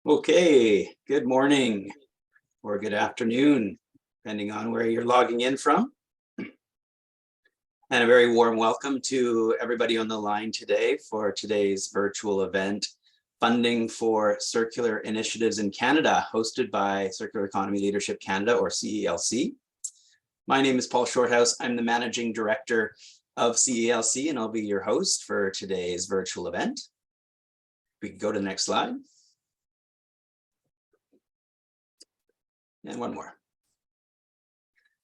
Okay, good morning or good afternoon, depending on where you're logging in from. And a very warm welcome to everybody on the line today for today's virtual event, Funding for Circular Initiatives in Canada, hosted by Circular Economy Leadership Canada, or CELC. My name is Paul Shorthouse. I'm the Managing Director of CELC, and I'll be your host for today's virtual event. We can go to the next slide. And one more.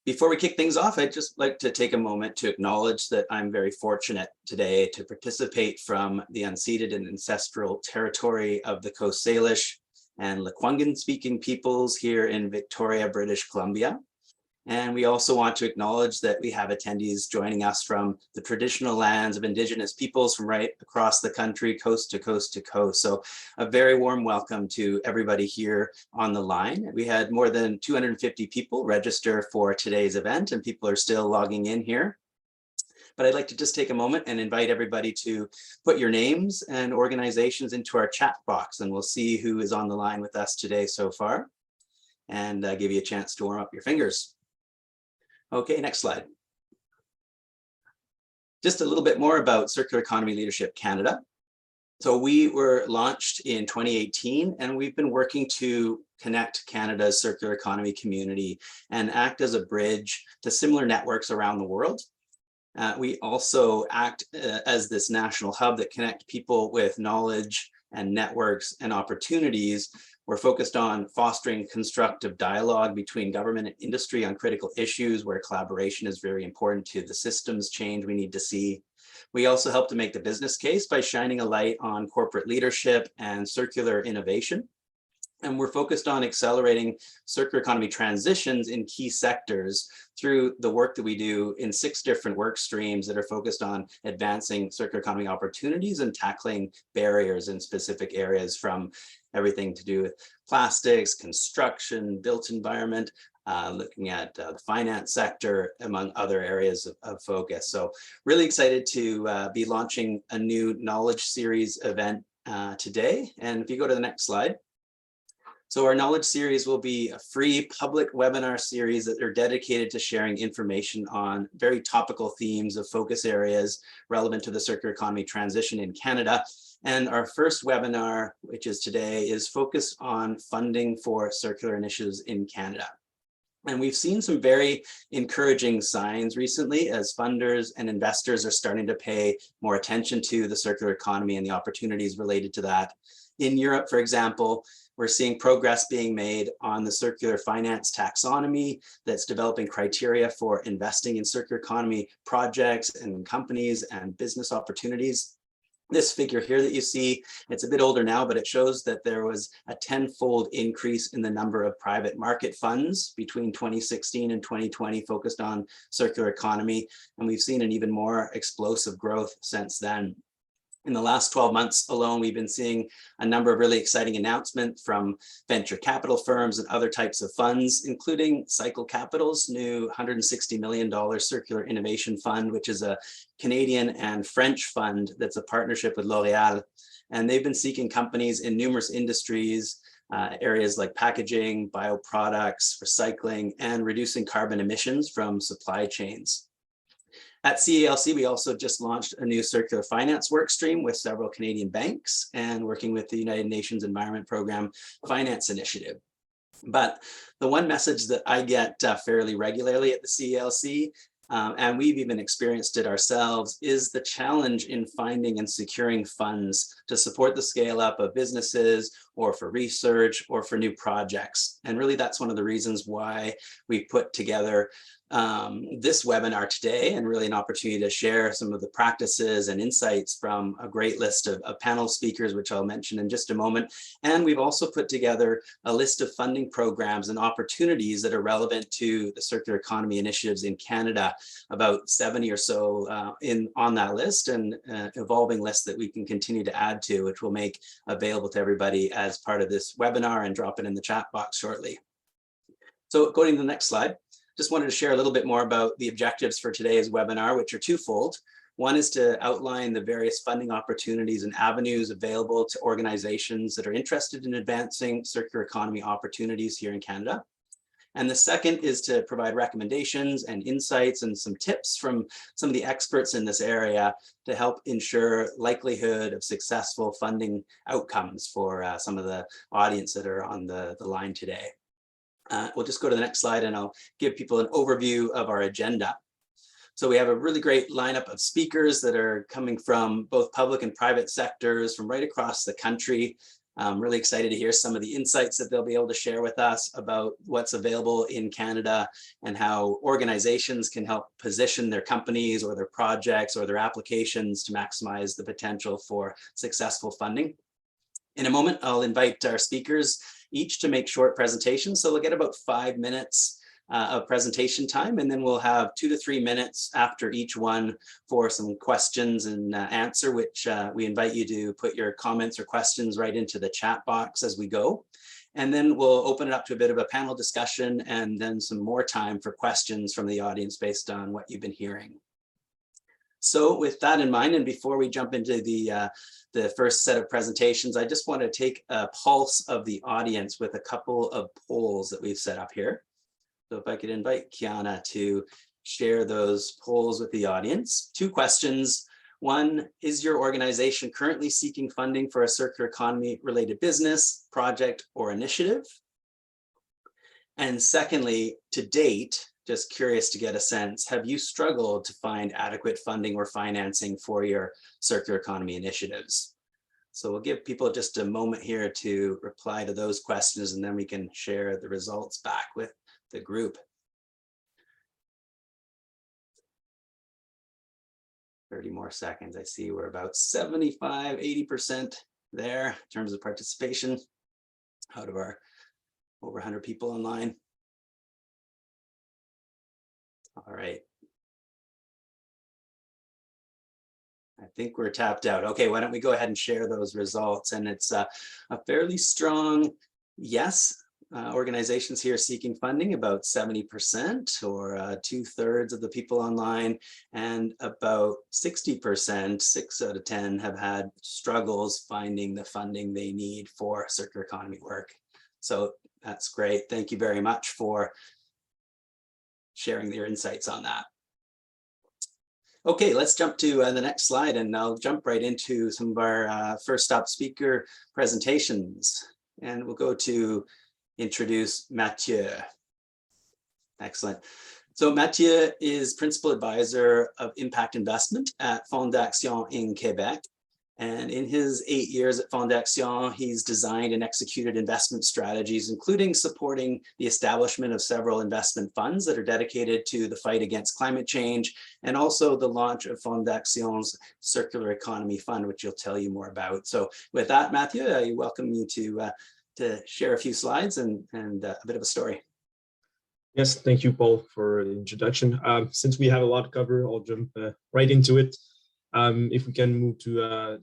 Before we kick things off, I'd just like to take a moment to acknowledge that I'm very fortunate today to participate from the unceded and ancestral territory of the Coast Salish and Lekwungen speaking peoples here in Victoria, British Columbia. And we also want to acknowledge that we have attendees joining us from the traditional lands of Indigenous peoples from right across the country, coast to coast to coast. So a very warm welcome to everybody here on the line. We had more than 250 people register for today's event, and people are still logging in here. But I'd like to just take a moment and invite everybody to put your names and organizations into our chat box, and we'll see who is on the line with us today so far, and give you a chance to warm up your fingers. Okay, next slide. Just a little bit more about Circular Economy Leadership Canada. So we were launched in 2018, and we've been working to connect Canada's circular economy community and act as a bridge to similar networks around the world. We also act as this national hub that connect people with knowledge and networks and opportunities. We're focused on fostering constructive dialogue between government and industry on critical issues where collaboration is very important to the systems change we need to see. We also help to make the business case by shining a light on corporate leadership and circular innovation. And we're focused on accelerating circular economy transitions in key sectors through the work that we do in 6 different work streams that are focused on advancing circular economy opportunities and tackling barriers in specific areas, from everything to do with plastics, construction, built environment, looking at the finance sector, among other areas of focus. So really excited to be launching a new knowledge series event today. And if you go to the next slide. So our knowledge series will be a free public webinar series that are dedicated to sharing information on very topical themes of focus areas relevant to the circular economy transition in Canada. And our first webinar, which is today, is focused on funding for circular initiatives in Canada. And we've seen some very encouraging signs recently as funders and investors are starting to pay more attention to the circular economy and the opportunities related to that. In Europe, for example, we're seeing progress being made on the circular finance taxonomy that's developing criteria for investing in circular economy projects and companies and business opportunities. This figure here that you see, it's a bit older now, but it shows that there was a 10-fold increase in the number of private market funds between 2016 and 2020 focused on circular economy. And we've seen an even more explosive growth since then. In the last 12 months alone, we've been seeing a number of really exciting announcements from venture capital firms and other types of funds, including Cycle Capital's new $160 million Circular Innovation Fund, which is a Canadian and French fund that's a partnership with L'Oréal. And they've been seeking companies in numerous industries, areas like packaging, bioproducts, recycling, and reducing carbon emissions from supply chains. At CELC, we also just launched a new circular finance workstream with several Canadian banks and working with the United Nations Environment Program Finance Initiative. But the one message that I get fairly regularly at the CELC, and we've even experienced it ourselves, is the challenge in finding and securing funds to support the scale up of businesses or for research or for new projects. And really that's one of the reasons why we put together this webinar today, and really an opportunity to share some of the practices and insights from a great list of panel speakers, which I'll mention in just a moment. And we've also put together a list of funding programs and opportunities that are relevant to the circular economy initiatives in Canada, about 70 or so on that list, and evolving list that we can continue to add to, which we'll make available to everybody as part of this webinar and drop it in the chat box shortly. So going to the next slide. Just wanted to share a little bit more about the objectives for today's webinar, which are twofold. One is to outline the various funding opportunities and avenues available to organizations that are interested in advancing circular economy opportunities here in Canada. And the second is to provide recommendations and insights and some tips from some of the experts in this area to help ensure likelihood of successful funding outcomes for some of the audience that are on the line today. We'll just go to the next slide and I'll give people an overview of our agenda. So we have a really great lineup of speakers that are coming from both public and private sectors from right across the country. I'm really excited to hear some of the insights that they'll be able to share with us about what's available in Canada and how organizations can help position their companies or their projects or their applications to maximize the potential for successful funding. In a moment, I'll invite our speakers each to make short presentations. So we'll get about 5 minutes of presentation time, and then we'll have 2 to 3 minutes after each one for some questions and answer, which we invite you to put your comments or questions right into the chat box as we go. And then we'll open it up to a bit of a panel discussion and then some more time for questions from the audience based on what you've been hearing. So with that in mind, and before we jump into the first set of presentations, I just want to take a pulse of the audience with a couple of polls that we've set up here. So if I could invite Kiana to share those polls with the audience. 2 questions. One, is your organization currently seeking funding for a circular economy related business, project, or initiative? And secondly, to date, just curious to get a sense, have you struggled to find adequate funding or financing for your circular economy initiatives? So we'll give people just a moment here to reply to those questions, and then we can share the results back with the group. 30 more seconds. I see we're about 75, 80% there in terms of participation out of our over 100 people online. All right. I think we're tapped out. Okay, why don't we go ahead and share those results? And it's a fairly strong yes. Organizations here seeking funding, about 70% or 2/3 of the people online, and about 60%, 6 out of 10 have had struggles finding the funding they need for circular economy work. So that's great. Thank you very much for sharing your insights on that. Okay, let's jump to the next slide, and I'll jump right into some of our first stop speaker presentations. And we'll go to introduce Mathieu. Excellent. So Mathieu is Principal Advisor of Impact Investment at Fondation in Quebec. And in his 8 years at Fondation, he's designed and executed investment strategies, including supporting the establishment of several investment funds that are dedicated to the fight against climate change, and also the launch of Fondation's Circular Economy Fund, which he'll tell you more about. So with that, Mathieu, I welcome you to share a few slides and a bit of a story. Yes, thank you, Paul, for the introduction. Since we have a lot to cover, I'll jump right into it. If we can move to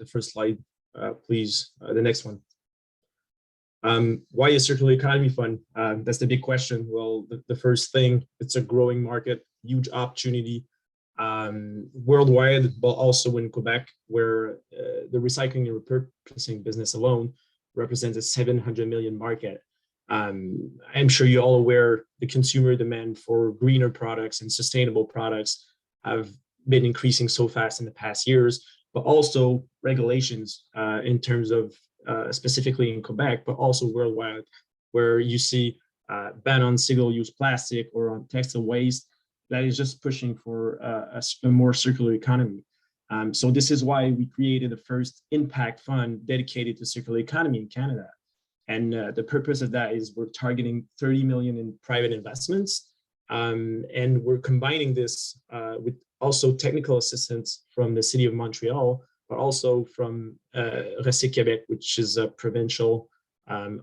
the first slide, please, the next one. Why a circular economy fund? That's the big question. Well, the first thing, it's a growing market, huge opportunity worldwide, but also in Quebec, where the recycling and repurposing business alone represents a 700 million market. I'm sure you're all aware the consumer demand for greener products and sustainable products have been increasing so fast in the past years, but also regulations in terms of specifically in Quebec, but also worldwide, where you see ban on single-use plastic or on textile waste that is just pushing for a more circular economy. So this is why we created the first impact fund dedicated to circular economy in Canada. And the purpose of that is we're targeting 30 million in private investments. And we're combining this with also technical assistance from the city of Montreal, but also from Recyc Québec, which is a provincial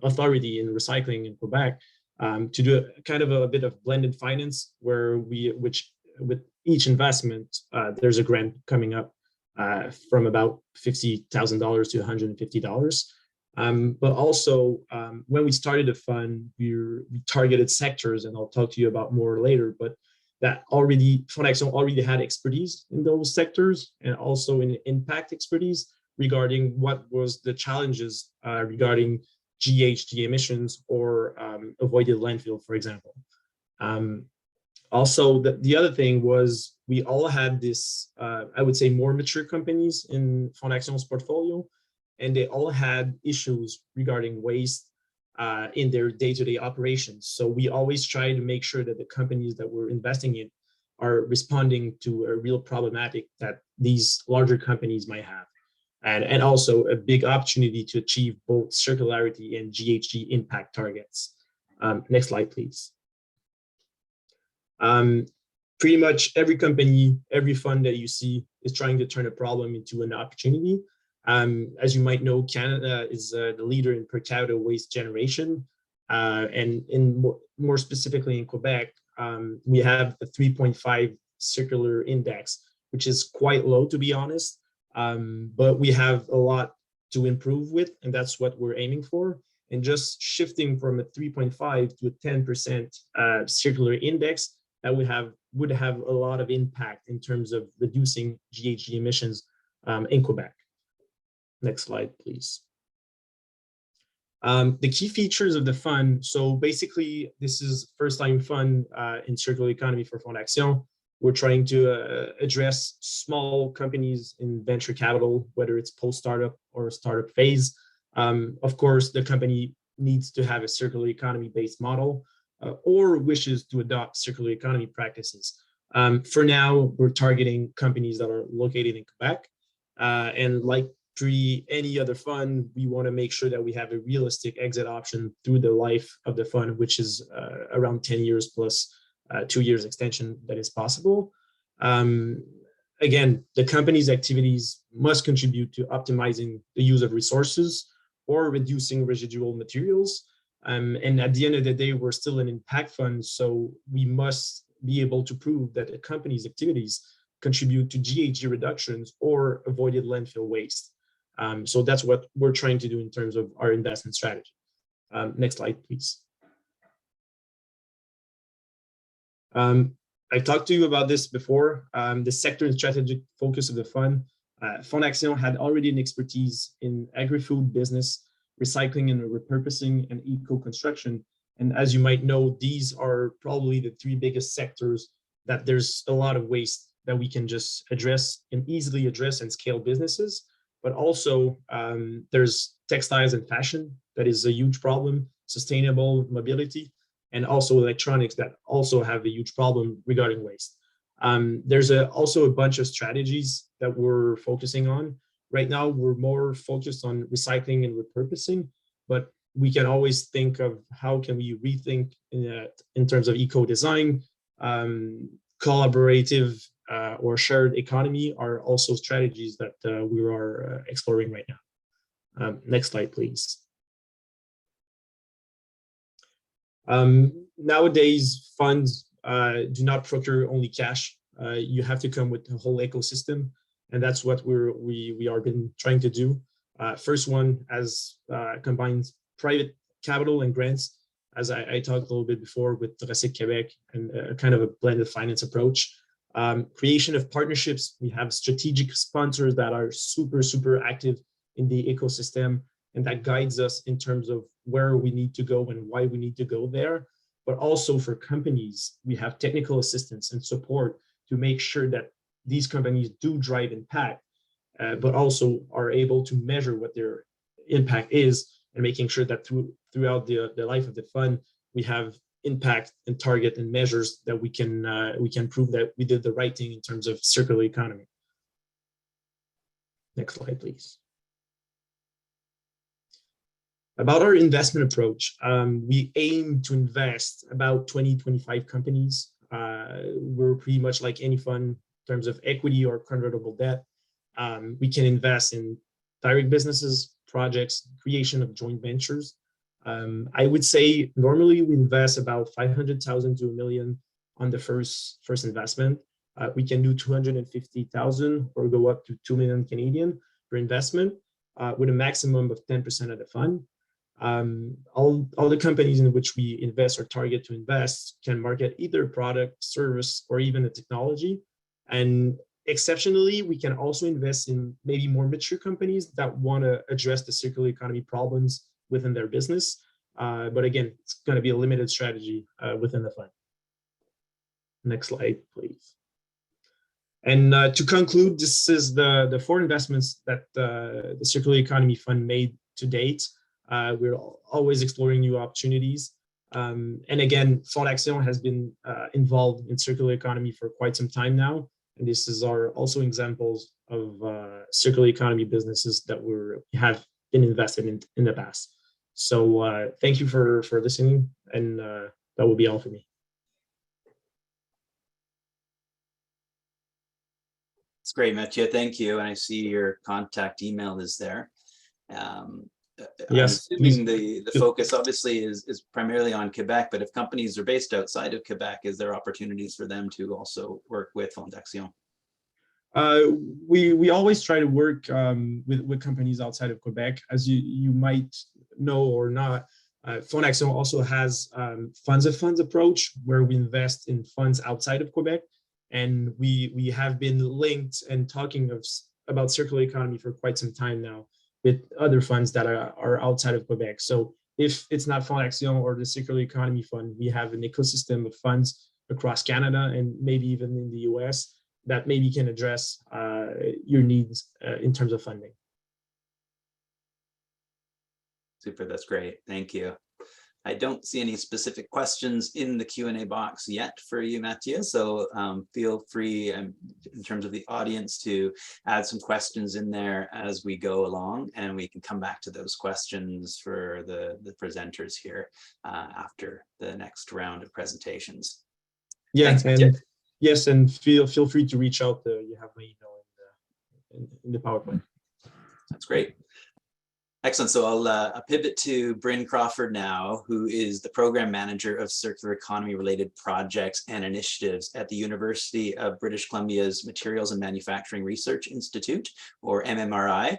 authority in recycling in Quebec, to do a kind of a bit of blended finance, where with each investment, there's a grant coming up from about $50,000 to $150. But also, when we started the fund, we targeted sectors, and I'll talk to you about more later, but that already, Fondation already had expertise in those sectors and also in impact expertise regarding what was the challenges regarding GHG emissions or avoided landfill, for example. Also, the other thing was we all had this, I would say, more mature companies in Fondation's portfolio, and they all had issues regarding waste in their day-to-day operations. So we always try to make sure that the companies that we're investing in are responding to a real problematic that these larger companies might have. And also a big opportunity to achieve both circularity and GHG impact targets. Next slide, please. Pretty much every company, every fund that you see is trying to turn a problem into an opportunity. As you might know, Canada is the leader in per capita waste generation. And more specifically in Quebec, we have a 3.5 circular index, which is quite low, to be honest. But we have a lot to improve with, and that's what we're aiming for. And just shifting from a 3.5 to a 10% circular index, that would have a lot of impact in terms of reducing GHG emissions in Quebec. Next slide, please. The key features of the fund. So basically, this is first-time fund in circular economy for Fondation. We're trying to address small companies in venture capital, whether it's post-startup or startup phase. Of course, the company needs to have a circular economy-based model or wishes to adopt circular economy practices. For now, we're targeting companies that are located in Quebec. And like any other fund, we want to make sure that we have a realistic exit option through the life of the fund, which is around 10 years plus 2 years extension that is possible. Again, the company's activities must contribute to optimizing the use of resources or reducing residual materials. And at the end of the day, we're still an impact fund, so we must be able to prove that the company's activities contribute to GHG reductions or avoided landfill waste. So that's what we're trying to do in terms of our investment strategy. Next slide, please. I talked to you about this before. The sector and strategic focus of the fund. Fondation had already an expertise in agri-food business, recycling and repurposing, and eco-construction. And as you might know, these are probably the three biggest sectors that there's a lot of waste that we can just address and easily address and scale businesses. But also there's textiles and fashion that is a huge problem, sustainable mobility, and also electronics that also have a huge problem regarding waste. There's also a bunch of strategies that we're focusing on. Right now, we're more focused on recycling and repurposing, but we can always think of how can we rethink in terms of eco-design, collaborative or shared economy are also strategies that we are exploring right now. Next slide, please. Nowadays, funds do not procure only cash. You have to come with the whole ecosystem, and that's what we are been trying to do. First one as combines private capital and grants, as I talked a little bit before with Recyc Quebec, and kind of a blended finance approach. Creation of partnerships. We have strategic sponsors that are super active in the ecosystem, and that guides us in terms of where we need to go and why we need to go there. But also for companies, we have technical assistance and support to make sure that these companies do drive impact, but also are able to measure what their impact is, and making sure that throughout the life of the fund, we have impact and target and measures that we can prove that we did the right thing in terms of circular economy. Next slide, please. About our investment approach, we aim to invest about 20-25 companies. We're pretty much like any fund in terms of equity or convertible debt. We can invest in direct businesses, projects, creation of joint ventures. I would say normally we invest about 500,000 to $1 million on the first investment. We can do 250,000 or go up to 2 million Canadian per investment with a maximum of 10% of the fund. All the companies in which we invest or target to invest can market either product, service, or even a technology. And exceptionally, we can also invest in maybe more mature companies that want to address the circular economy problems within their business. But again, it's going to be a limited strategy within the fund. Next slide, please. And to conclude, this is the 4 investments that the Circular Economy Fund made to date. We're always exploring new opportunities. And again, Fondaction has been involved in circular economy for quite some time now. And this is also examples of circular economy businesses that we have been invested in the past. So thank you for listening, and that will be all for me. It's great, Mathieu. Thank you. And I see your contact email is there. Yes, I'm assuming the focus obviously is primarily on Quebec, but if companies are based outside of Quebec, is there opportunities for them to also work with Fondaction? We always try to work with companies outside of Quebec. As you might know or not, Fondaction also has funds of funds approach, where we invest in funds outside of Quebec. And we have been linked and talking about circular economy for quite some time now with other funds that are outside of Quebec. So if it's not Fondaction or the Circular Economy Fund, we have an ecosystem of funds across Canada and maybe even in the US that maybe can address your needs in terms of funding. Super, that's great. Thank you. I don't see any specific questions in the Q&A box yet for you, Mathieu. So feel free in terms of the audience to add some questions in there as we go along, and we can come back to those questions for the presenters here after the next round of presentations. Yeah, thanks, and yes, and feel free to reach out. You have my email in the PowerPoint. That's great. Excellent. So I'll pivot to Bryn Crawford now, who is the program manager of circular economy related projects and initiatives at the University of British Columbia's Materials and Manufacturing Research Institute, or MMRI.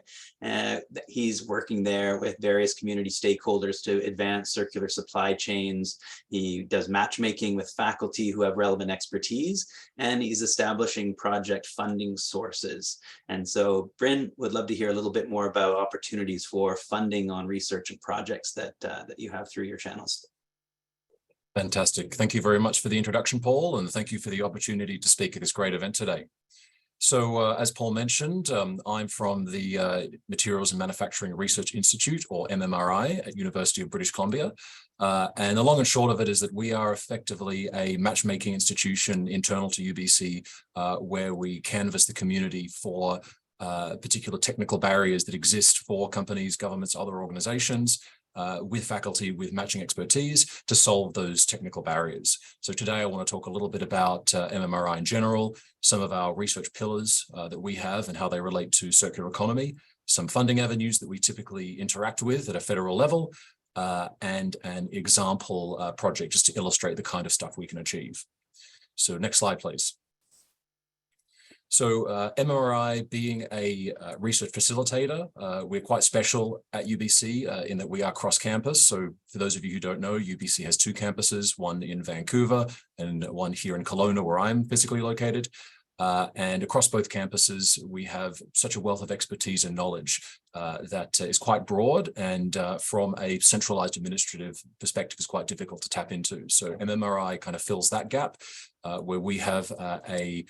He's working there with various community stakeholders to advance circular supply chains. He does matchmaking with faculty who have relevant expertise, and he's establishing project funding sources. And so Bryn would love to hear a little bit more about opportunities for funding on research and projects that you have through your channels. Fantastic. Thank you very much for the introduction, Paul, and thank you for the opportunity to speak at this great event today. So as Paul mentioned, I'm from the Materials and Manufacturing Research Institute, or MMRI, at University of British Columbia. And the long and short of it is that we are effectively a matchmaking institution internal to UBC, where we canvass the community for particular technical barriers that exist for companies, governments, other organizations, with faculty with matching expertise to solve those technical barriers. So today I want to talk a little bit about MMRI in general, some of our research pillars that we have and how they relate to circular economy, some funding avenues that we typically interact with at a federal level, and an example project just to illustrate the kind of stuff we can achieve. So next slide, please. So MMRI being a research facilitator, we're quite special at UBC in that we are cross-campus. So for those of you who don't know, UBC has 2 campuses, one in Vancouver and one here in Kelowna, where I'm physically located. And across both campuses, we have such a wealth of expertise and knowledge that is quite broad, and from a centralized administrative perspective is quite difficult to tap into. So MMRI kind of fills that gap where we have a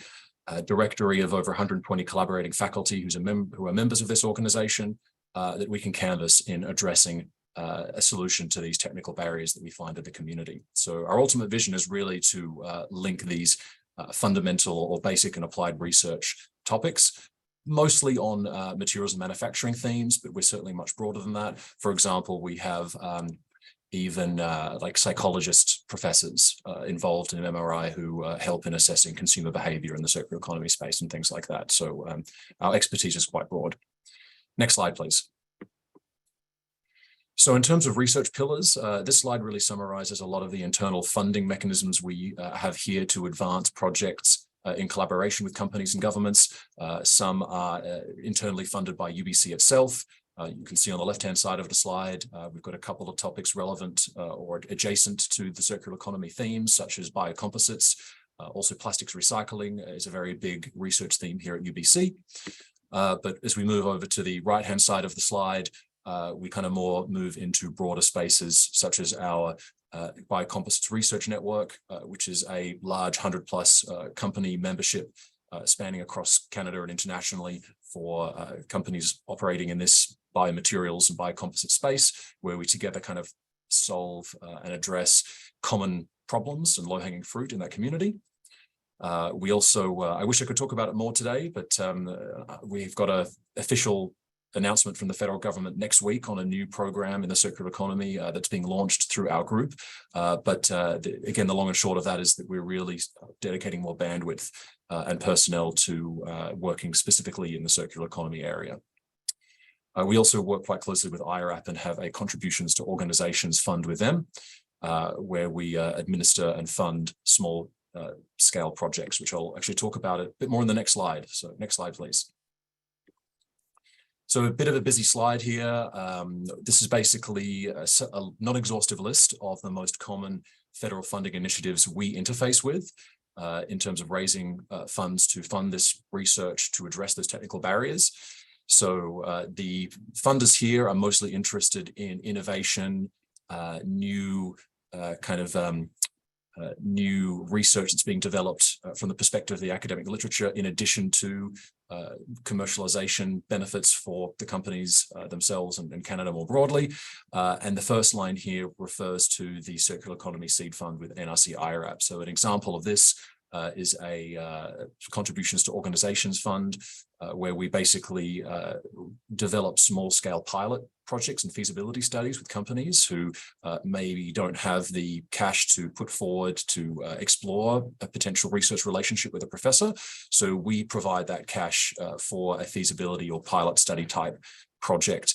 directory of over 120 collaborating faculty who are members of this organization that we can canvass in addressing a solution to these technical barriers that we find in the community. So our ultimate vision is really to link these fundamental or basic and applied research topics, mostly on materials and manufacturing themes, but we're certainly much broader than that. For example, we have even like psychologist professors involved in MMRI who help in assessing consumer behavior in the circular economy space and things like that. So our expertise is quite broad. Next slide, please. So in terms of research pillars, this slide really summarizes a lot of the internal funding mechanisms we have here to advance projects in collaboration with companies and governments. Some are internally funded by UBC itself. You can see on the left-hand side of the slide, we've got a couple of topics relevant or adjacent to the circular economy themes, such as biocomposites. Also, plastics recycling is a very big research theme here at UBC. But as we move over to the right-hand side of the slide, we kind of more move into broader spaces, such as our Biocomposites Research Network, which is a large 100+ company membership spanning across Canada and internationally for companies operating in this biomaterials and biocomposite space, where we together kind of solve and address common problems and low-hanging fruit in that community. We also, I wish I could talk about it more today, but we've got an official announcement from the federal government next week on a new program in the circular economy that's being launched through our group. Again, the long and short of that is that we're really dedicating more bandwidth and personnel to working specifically in the circular economy area. We also work quite closely with IRAP and have a contributions to organizations fund with them, where we administer and fund small scale projects, which I'll actually talk about a bit more in the next slide. So next slide, please. So a bit of a busy slide here. This is basically a non-exhaustive list of the most common federal funding initiatives we interface with in terms of raising funds to fund this research to address those technical barriers. So the funders here are mostly interested in innovation, new new research that's being developed from the perspective of the academic literature, in addition to commercialization benefits for the companies themselves and Canada more broadly. And the first line here refers to the Circular Economy Seed Fund with NRC IRAP. So an example of this is a contributions to organizations fund, where we basically develop small-scale pilot projects and feasibility studies with companies who maybe don't have the cash to put forward to explore a potential research relationship with a professor. So we provide that cash for a feasibility or pilot study type project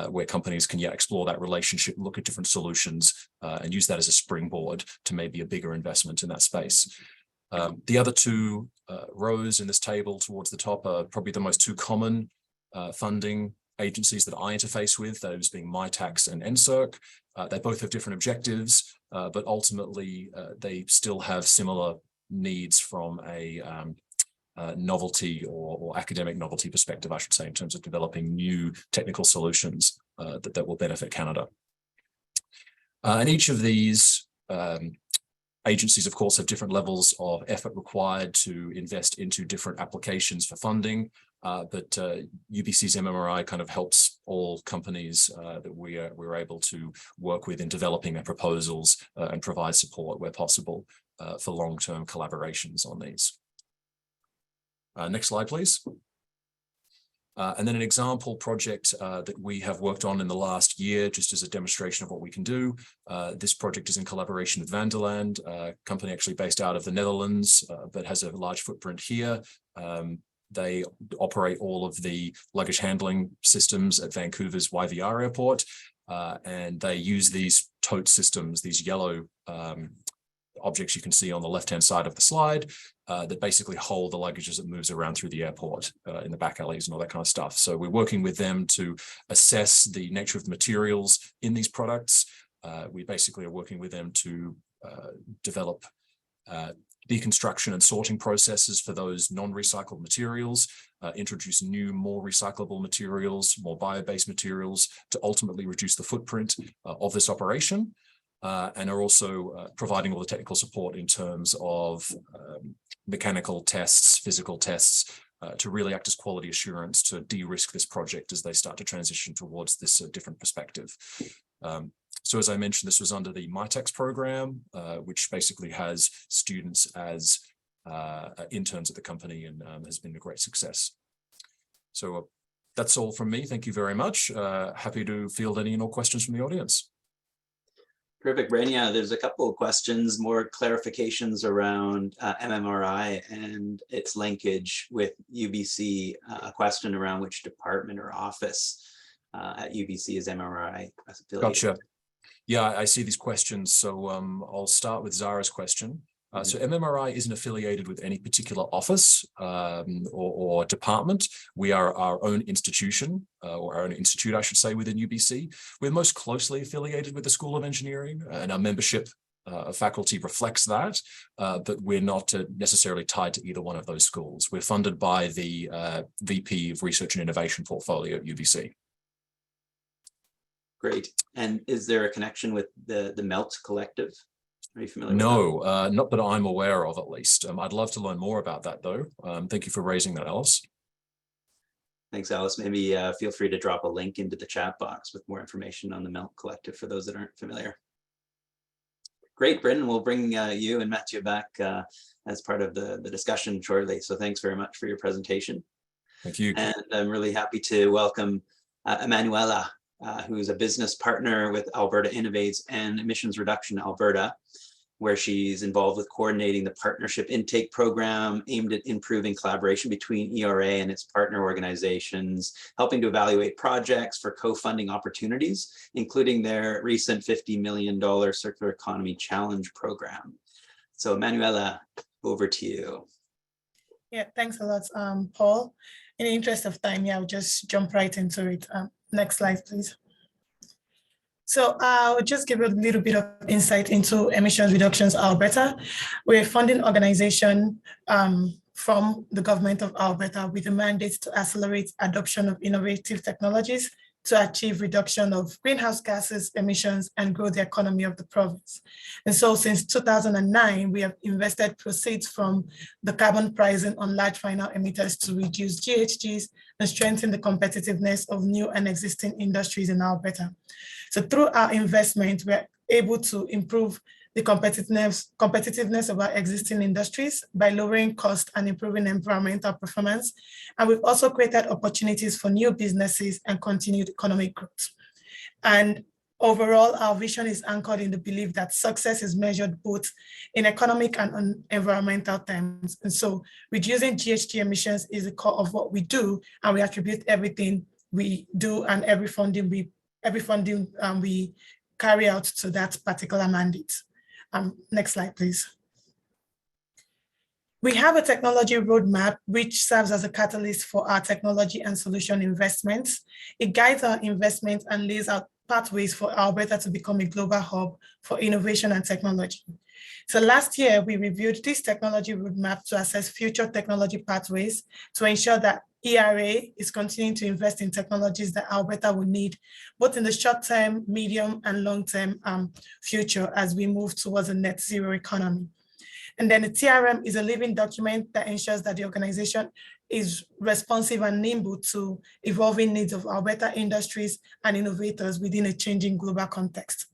where companies can explore that relationship, look at different solutions, and use that as a springboard to maybe a bigger investment in that space. The other two rows in this table towards the top are probably the most two common funding agencies that I interface with, those being MITAX and NSERC. They both have different objectives, but ultimately they still have similar needs from a novelty or academic novelty perspective, I should say, in terms of developing new technical solutions that will benefit Canada. And each of these agencies, of course, have different levels of effort required to invest into different applications for funding, but UBC's MMRI kind of helps all companies that we're able to work with in developing their proposals and provide support where possible for long-term collaborations on these. Next slide, please. And then an example project that we have worked on in the last year, just as a demonstration of what we can do. This project is in collaboration with Vanderland, a company actually based out of the Netherlands, but has a large footprint here. They operate all of the luggage handling systems at Vancouver's YVR airport, and they use these tote systems, these yellow objects you can see on the left-hand side of the slide, that basically hold the luggage as it moves around through the airport in the back alleys and all that kind of stuff. So we're working with them to assess the nature of the materials in these products. We basically are working with them to develop deconstruction and sorting processes for those non-recycled materials, introduce new, more recyclable materials, more bio-based materials to ultimately reduce the footprint of this operation. And are also providing all the technical support in terms of mechanical tests, physical tests, to really act as quality assurance to de-risk this project as they start to transition towards this different perspective. So as I mentioned, this was under the MITAX program, which basically has students as interns at the company and has been a great success. So that's all from me. Thank you very much. Happy to field any and all questions from the audience. Perfect, Brian. Yeah, there's a couple of questions, more clarifications around MMRI and its linkage with UBC. A question around which department or office at UBC is MMRI affiliated. Gotcha. Yeah, I see these questions. So I'll start with Zara's question. So MMRI isn't affiliated with any particular office or department. We are our own institution, or our own institute, I should say, within UBC. We're most closely affiliated with the School of Engineering, and our membership faculty reflects that, but we're not necessarily tied to either one of those schools. We're funded by the VP of Research and Innovation portfolio at UBC. Great. And is there a connection with the MELT collective? Are you familiar with No, not that I'm aware of, at least. I'd love to learn more about that, though. Thank you for raising that, Alice. Thanks, Alice. Maybe feel free to drop a link into the chat box with more information on the MELT collective for those that aren't familiar. Great, Brendan. We'll bring you and Matthew back as part of the discussion shortly. So thanks very much for your presentation. Thank you. And I'm really happy to welcome Emanuela, who's a business partner with Alberta Innovates and Emissions Reduction Alberta, where she's involved with coordinating the partnership intake program aimed at improving collaboration between ERA and its partner organizations, helping to evaluate projects for co-funding opportunities, including their recent $50 million Circular Economy Challenge program. So Emanuela, over to you. Yeah, thanks a lot, Paul. In the interest of time, yeah, I'll just jump right into it. Next slide, please. So I'll just give a little bit of insight into Emissions Reductions Alberta. We're a funding organization from the government of Alberta with a mandate to accelerate adoption of innovative technologies to achieve reduction of greenhouse gases emissions and grow the economy of the province. And so since 2009, we have invested proceeds from the carbon pricing on large final emitters to reduce GHGs and strengthen the competitiveness of new and existing industries in Alberta. So through our investment, we're able to improve the competitiveness of our existing industries by lowering cost and improving environmental performance. And we've also created opportunities for new businesses and continued economic growth. And overall, our vision is anchored in the belief that success is measured both in economic and on environmental terms. And so reducing GHG emissions is the core of what we do, and we attribute everything we do and every funding we carry out to that particular mandate. Next slide, please. We have a technology roadmap which serves as a catalyst for our technology and solution investments. It guides our investments and lays out pathways for Alberta to become a global hub for innovation and technology. So last year, we reviewed this technology roadmap to assess future technology pathways to ensure that ERA is continuing to invest in technologies that Alberta will need, both in the short-term, medium, and long-term future as we move towards a net zero economy. And then the TRM is a living document that ensures that the organization is responsive and nimble to evolving needs of Alberta industries and innovators within a changing global context.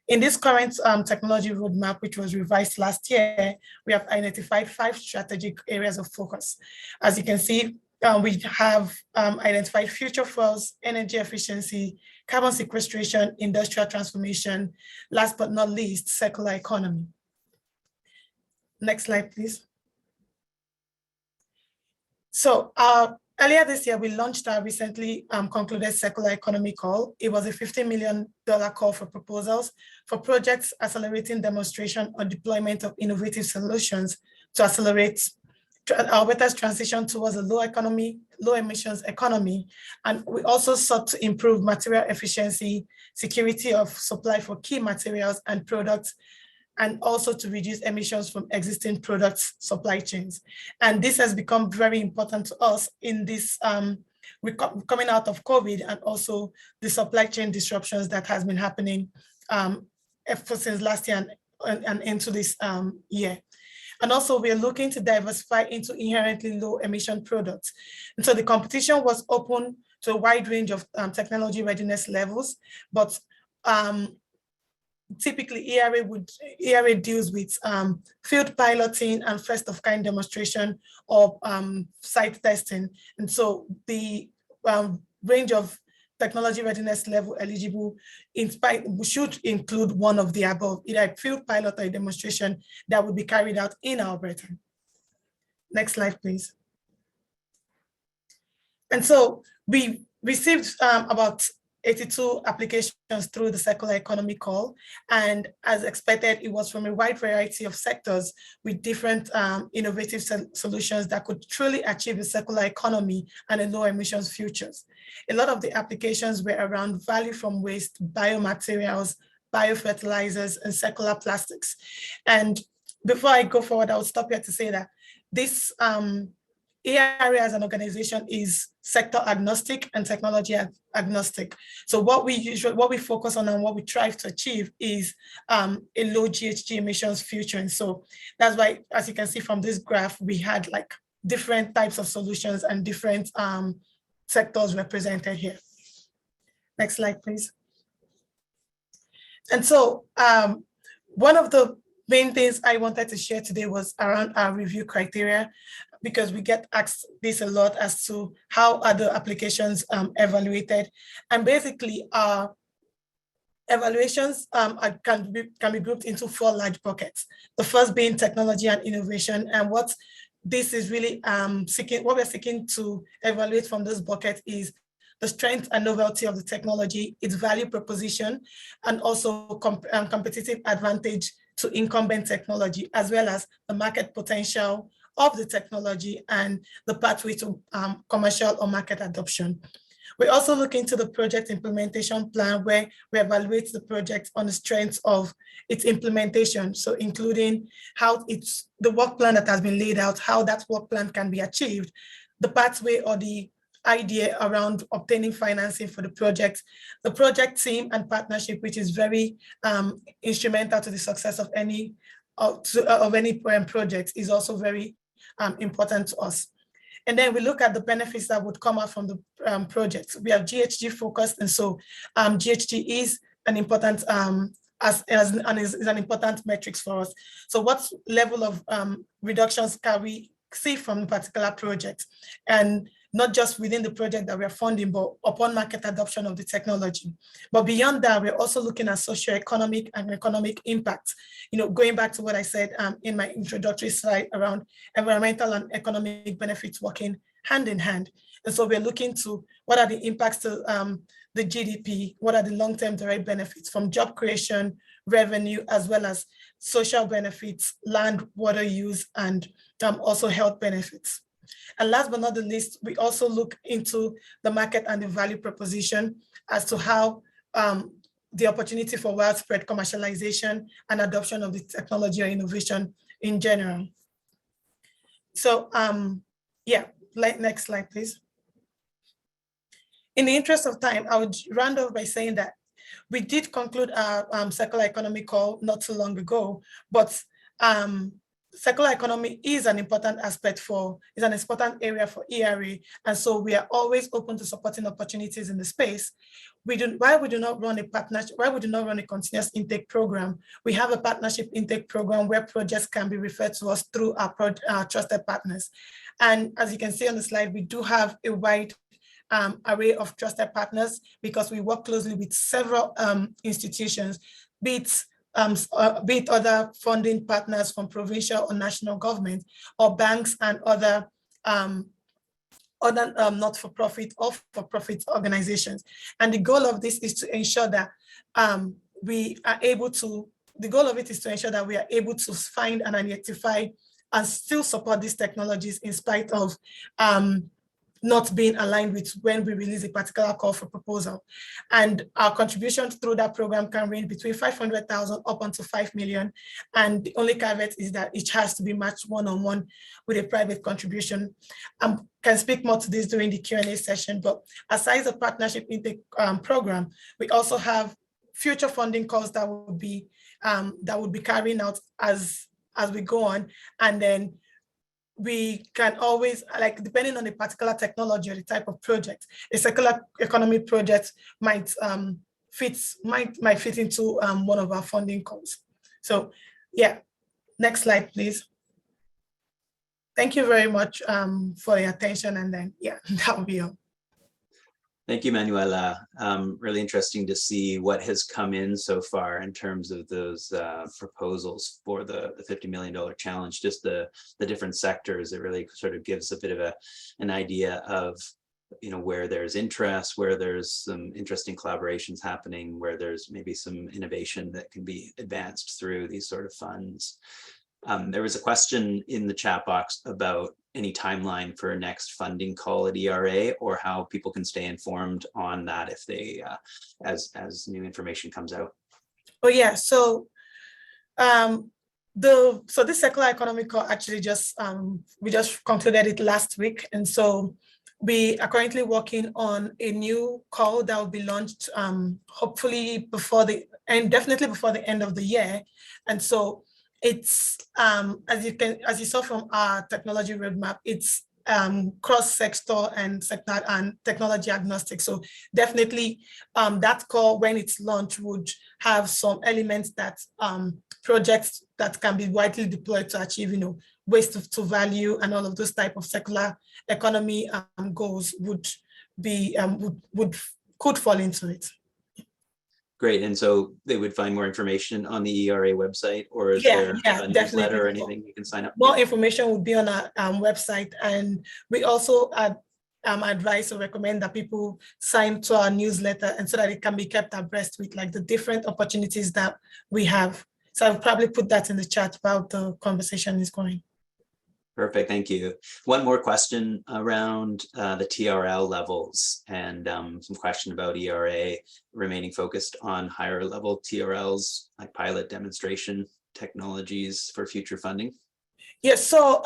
In this current technology roadmap, which was revised last year, we have identified 5 strategic areas of focus. As you can see, we have identified future fuels, energy efficiency, carbon sequestration, industrial transformation, last but not least, circular economy. Next slide, please. So earlier this year, we launched our recently concluded circular economy call. It was a $50 million call for proposals for projects accelerating demonstration or deployment of innovative solutions to accelerate Alberta's transition towards a low emissions economy. And we also sought to improve material efficiency, security of supply for key materials and products, and also to reduce emissions from existing products supply chains. And this has become very important to us in this coming out of COVID and also the supply chain disruptions that has been happening since last year and into this year. And also we're looking to diversify into inherently low emission products. And so the competition was open to a wide range of technology readiness levels, but typically ERA deals with field piloting and first of kind demonstration or site testing. And so the range of technology readiness level eligible should include one of the above, either a field pilot or a demonstration that would be carried out in Alberta. Next slide, please. And so we received about 82 applications through the circular economy call. And as expected, it was from a wide variety of sectors with different innovative solutions that could truly achieve a circular economy and a low emissions futures. A lot of the applications were around value from waste, biomaterials, biofertilizers, and circular plastics. And before I go forward, I'll stop here to say that this ERA as an organization is sector agnostic and technology agnostic. So what we focus on and what we try to achieve is a low GHG emissions future. And so that's why, as you can see from this graph, we had like different types of solutions and different sectors represented here. Next slide, please. And so one of the main things I wanted to share today was around our review criteria, because we get asked this a lot as to how other applications evaluated. And basically our evaluations can be grouped into 4 large buckets. The first being technology and innovation. And what this is really what we're seeking to evaluate from this bucket is the strength and novelty of the technology, its value proposition, and also competitive advantage to incumbent technology, as well as the market potential of the technology and the pathway to commercial or market adoption. We also look into the project implementation plan, where we evaluate the project on the strength of its implementation. So including how the work plan that has been laid out, how that work plan can be achieved, the pathway or the idea around obtaining financing for the project team and partnership, which is very instrumental to the success of any project, is also very important to us. And then we look at the benefits that would come out from the project. We have GHG focused, and so GHG is an important is an important metrics for us. So what level of reductions can we see from a particular project, and not just within the project that we're funding, but upon market adoption of the technology. But beyond that, we're also looking at socioeconomic and economic impact. Going back to what I said in my introductory slide around environmental and economic benefits working hand in hand. And so we're looking to what are the impacts to the GDP, what are the long-term direct benefits from job creation, revenue, as well as social benefits, land, water use, and also health benefits. And last but not the least, we also look into the market and the value proposition as to how the opportunity for widespread commercialization and adoption of the technology or innovation in general. So yeah, next slide, please. In the interest of time, I would round off by saying that we did conclude our circular economy call not too long ago, but circular economy is an important is an important area for ERA. And so we are always open to supporting opportunities in the space. Why we do not run a partnership, why we do not run a continuous intake program, we have a partnership intake program where projects can be referred to us through our trusted partners. And as you can see on the slide, we do have a wide array of trusted partners because we work closely with several institutions, be it other funding partners from provincial or national government, or banks and other not-for-profit or for-profit organizations. And the goal of this is to ensure that we are able to find and identify and still support these technologies in spite of not being aligned with when we release a particular call for proposal. And our contributions through that program can range between 500,000 up unto 5 million. And the only caveat is that each has to be matched one-on-one with a private contribution. Can speak more to this during the Q&A session, but aside the partnership intake program, we also have future funding calls that would be carrying out as we go on. And then we can always, depending on the particular technology or the type of project, a circular economy project might fit into one of our funding calls. So yeah, next slide, please. Thank you very much for your attention, and then yeah, that will be all. Thank you, Manuela. Really interesting to see what has come in so far in terms of those proposals for the $50 million challenge, just the different sectors. It really sort of gives a bit of an idea of where there's interest, where there's some interesting collaborations happening, where there's maybe some innovation that can be advanced through these sort of funds. There was a question in the chat box about any timeline for next funding call at ERA, or how people can stay informed on that if they, as new information comes out. Oh yeah, so this circular economy call actually we just concluded it last week, and so we are currently working on a new call that will be launched hopefully definitely before the end of the year. And so it's as you saw from our technology roadmap, it's cross-sector and sector and technology agnostic. So definitely that call, when it's launched, would have some elements that projects that can be widely deployed to achieve, waste to value and all of those type of circular economy goals could fall into it. Great, and so they would find more information on the ERA website, or is there a newsletter or anything you can sign up? More information would be on our website, and we also advise or recommend that people sign to our newsletter, and so that it can be kept abreast with like the different opportunities that we have. So I'll probably put that in the chat while the conversation is going. Perfect, thank you. One more question around the TRL levels, and some question about ERA remaining focused on higher level TRLs, like pilot demonstration technologies for future funding. Yes, so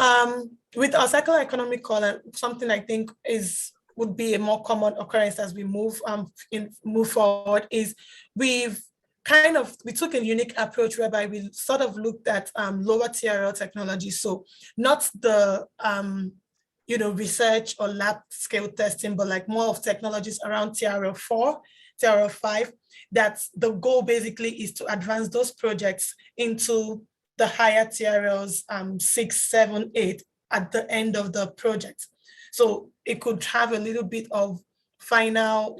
with our circular economy call, something I think would be a more common occurrence as we move forward is we took a unique approach whereby we sort of looked at lower TRL technology. So not the research or lab scale testing, but like more of technologies around TRL 4, TRL 5. That's the goal basically, is to advance those projects into the higher TRLs 6, 7, 8 at the end of the project. So it could have a little bit of final,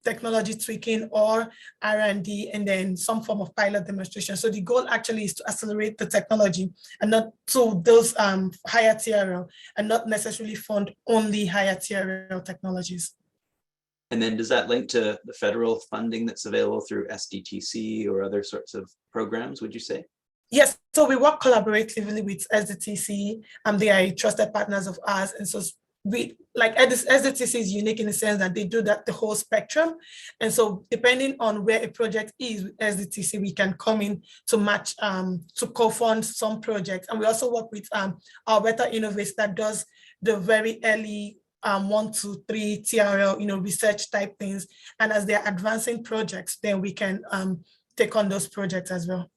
technology tweaking or R&D, and then some form of pilot demonstration. So the goal actually is to accelerate the technology and not to those higher TRL, and not necessarily fund only higher TRL technologies. And then does that link to the federal funding that's available through SDTC or other sorts of programs, would you say? Yes, so we work collaboratively with SDTC, and they are trusted partners of ours. And so SDTC is unique in the sense that they do that the whole spectrum. And so depending on where a project is with SDTC, we can come in to match, to co-fund some projects. And we also work with our Better Innovates that does the very early 1 to 3 TRL, research type things. And as they're advancing projects, then we can take on those projects as well.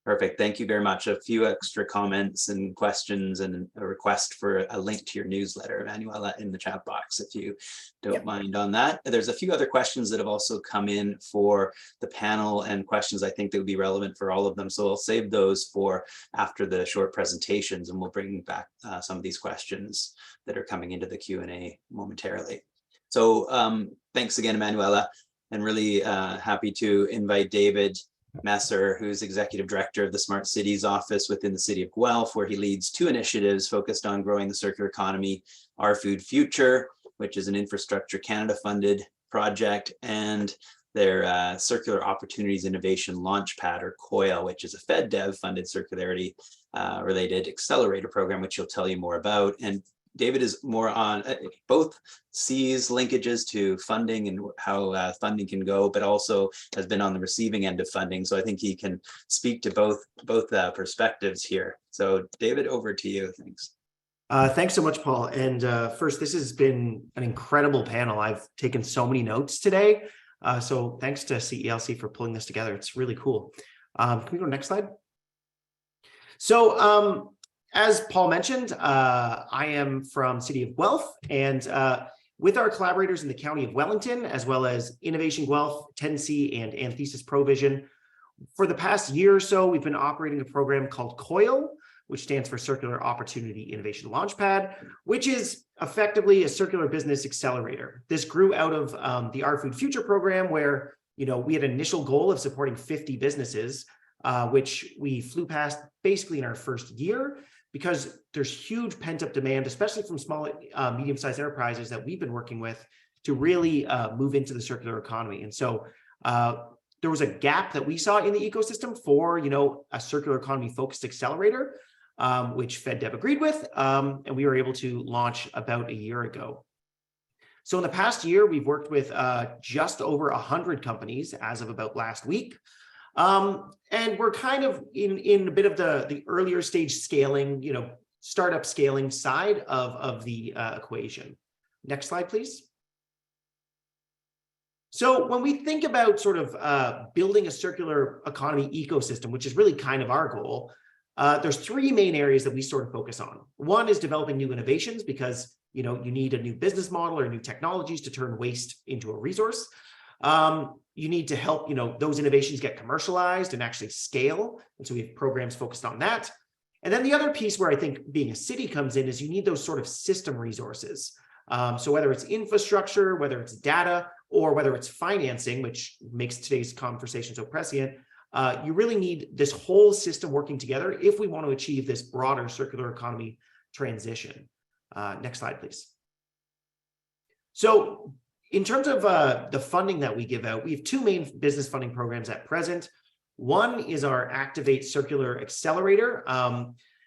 Perfect. Thank you very much. A few extra comments and questions, and a request for a link to your newsletter, Manuela, in the chat box, if you don't mind on that. There's a few other questions that have also come in for the panel, and questions I think that would be relevant for all of them. So I'll save those for after the short presentations, and we'll bring back some of these questions that are coming into the Q&A momentarily. So thanks again, Manuela, and really happy to invite David Messer, who's Executive Director of the Smart Cities Office within the City of Guelph, where he leads 2 initiatives focused on growing the circular economy: Our Food Future, which is an Infrastructure Canada funded project, and their Circular Opportunities Innovation Launchpad, or COIL, which is a FedDev funded circularity related accelerator program, which he'll tell you more about. And David is more on both sees linkages to funding and how funding can go, but also has been on the receiving end of funding. So I think he can speak to both perspectives here. So David, over to you. Thanks. Thanks so much, Paul. And first, this has been an incredible panel. I've taken so many notes today. So thanks to CELC for pulling this together. It's really cool. Can we go next slide? So as Paul mentioned, I am from City of Guelph, and with our collaborators in the County of Wellington, as well as Innovation Guelph, 10C, and Anthesis Provision, for the past year or so, we've been operating a program called COIL, which stands for Circular Opportunity Innovation Launchpad, which is effectively a circular business accelerator. This grew out of the Our Food Future program, where we had an initial goal of supporting 50 businesses, which we flew past basically in our first year, because there's huge pent-up demand, especially from small, medium-sized enterprises that we've been working with to really move into the circular economy. And so there was a gap that we saw in the ecosystem for, a circular economy focused accelerator, which FedDev agreed with, and we were able to launch about a year ago. So in the past year, we've worked with just over 100 companies as of about last week. And we're kind of in a bit of the earlier stage scaling, startup scaling side of the equation. Next slide, please. So when we think about sort of building a circular economy ecosystem, which is really kind of our goal, there's three main areas that we sort of focus on. One is developing new innovations because you need a new business model or new technologies to turn waste into a resource. You need to help those innovations get commercialized and actually scale. And so we have programs focused on that. And then the other piece where I think being a city comes in is you need those sort of system resources. So whether it's infrastructure, whether it's data, or whether it's financing, which makes today's conversation so prescient, you really need this whole system working together if we want to achieve this broader circular economy transition. Next slide, please. So in terms of the funding that we give out, we have two main business funding programs at present. One is our Activate Circular Accelerator.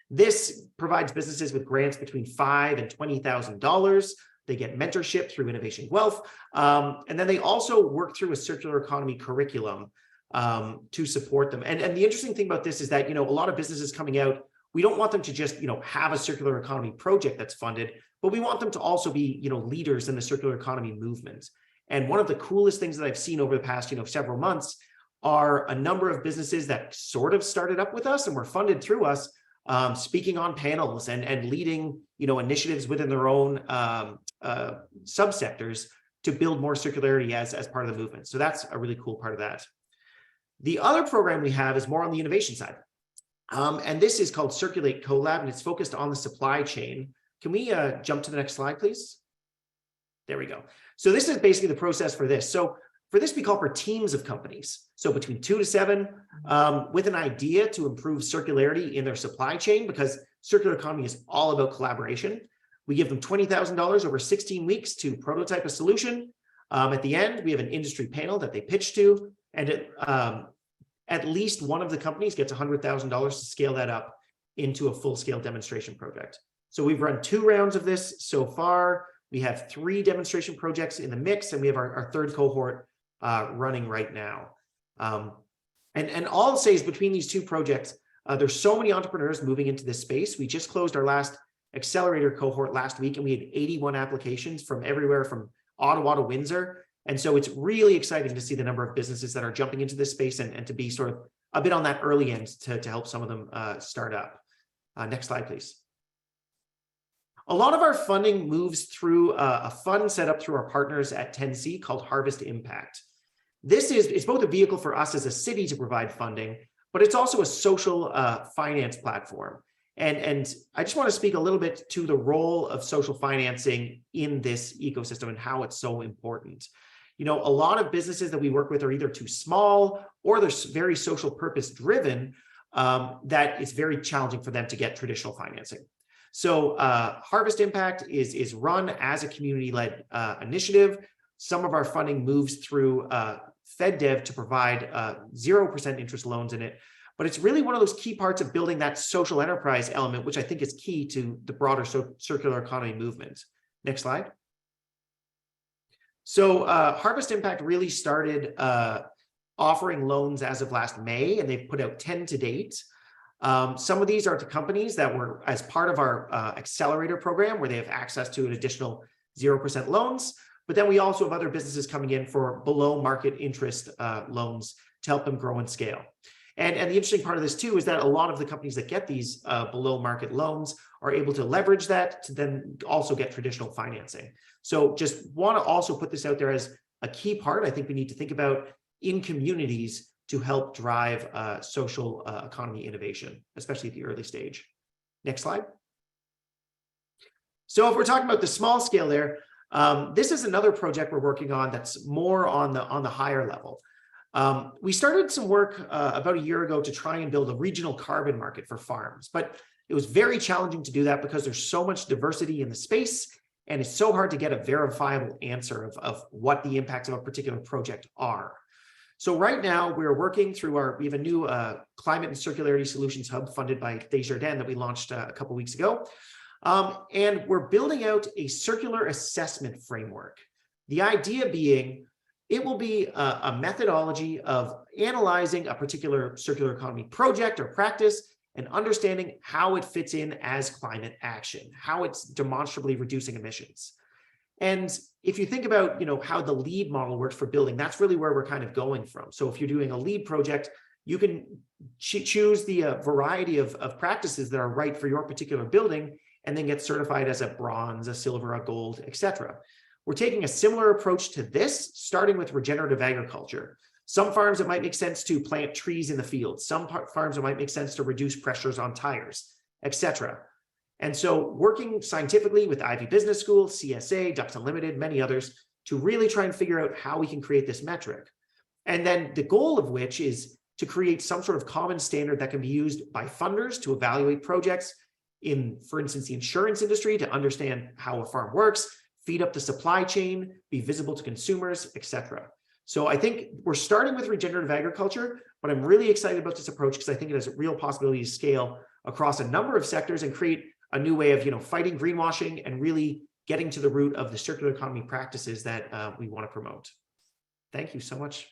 This provides businesses with grants between $5,000 and $20,000. They get mentorship through Innovation Guelph. And then they also work through a circular economy curriculum to support them. And the interesting thing about this is that, a lot of businesses coming out, we don't want them to just, have a circular economy project that's funded, but we want them to also be, leaders in the circular economy movement. And one of the coolest things that I've seen over the past, several months are a number of businesses that sort of started up with us and were funded through us, speaking on panels and leading, initiatives within their own subsectors to build more circularity as part of the movement. So that's a really cool part of that. The other program we have is more on the innovation side. And this is called Circulate CoLab, and it's focused on the supply chain. Can we jump to the next slide, please? There we go. So this is basically the process for this. So for this, we call for teams of companies. So between 2 to 7 with an idea to improve circularity in their supply chain, because circular economy is all about collaboration. We give them $20,000 over 16 weeks to prototype a solution. At the end, we have an industry panel that they pitch to, and at least one of the companies gets $100,000 to scale that up into a full-scale demonstration project. So we've run 2 rounds of this so far. We have 3 demonstration projects in the mix, and we have our third cohort running right now. And all I'll say is between these 2 projects, there's so many entrepreneurs moving into this space. We just closed our last accelerator cohort last week, and we had 81 applications from everywhere from Ottawa to Windsor. And so it's really exciting to see the number of businesses that are jumping into this space and to be sort of a bit on that early end to help some of them start up. Next slide, please. A lot of our funding moves through a fund set up through our partners at 10C called Harvest Impact. It's both a vehicle for us as a city to provide funding, but it's also a social finance platform. And I just want to speak a little bit to the role of social financing in this ecosystem and how it's so important. A lot of businesses that we work with are either too small or they're very social purpose driven, that it's very challenging for them to get traditional financing. So Harvest Impact is run as a community-led initiative. Some of our funding moves through FedDev to provide 0% interest loans in it. But it's really one of those key parts of building that social enterprise element, which I think is key to the broader circular economy movement. Next slide. So Harvest Impact really started offering loans as of last May, and they've put out 10 to date. Some of these are to companies that were as part of our accelerator program, where they have access to an additional 0% loans. But then we also have other businesses coming in for below market interest loans to help them grow and scale. And the interesting part of this too is that a lot of the companies that get these below market loans are able to leverage that to then also get traditional financing. So just want to also put this out there as a key part I think we need to think about in communities to help drive social economy innovation, especially at the early stage. Next slide. So if we're talking about the small scale there, this is another project we're working on that's more on the higher level. We started some work about a year ago to try and build a regional carbon market for farms, but It was very challenging to do that because there's so much diversity in the space, and it's so hard to get a verifiable answer of what the impacts of a particular project are. So right now we're working through we have a new climate and circularity solutions hub funded by Desjardins that we launched a couple weeks ago. And we're building out a circular assessment framework. The idea being, it will be a methodology of analyzing a particular circular economy project or practice and understanding how it fits in as climate action, how it's demonstrably reducing emissions. And if you think about, how the LEED model works for building, that's really where we're kind of going from. So if you're doing a LEED project, you can choose the variety of practices that are right for your particular building and then get certified as a bronze, a silver, a gold, etc. We're taking a similar approach to this, starting with regenerative agriculture. Some farms, it might make sense to plant trees in the field. Some farms, it might make sense to reduce pressures on tires, etc. And so working scientifically with Ivy Business School, CSA, Ducks Unlimited, many others, to really try and figure out how we can create this metric. And then the goal of which is to create some sort of common standard that can be used by funders to evaluate projects in, for instance, the insurance industry to understand how a farm works, feed up the supply chain, be visible to consumers, etc. So I think we're starting with regenerative agriculture, but I'm really excited about this approach because I think it has a real possibility to scale across a number of sectors and create a new way of fighting greenwashing and really getting to the root of the circular economy practices that we want to promote. Thank you so much.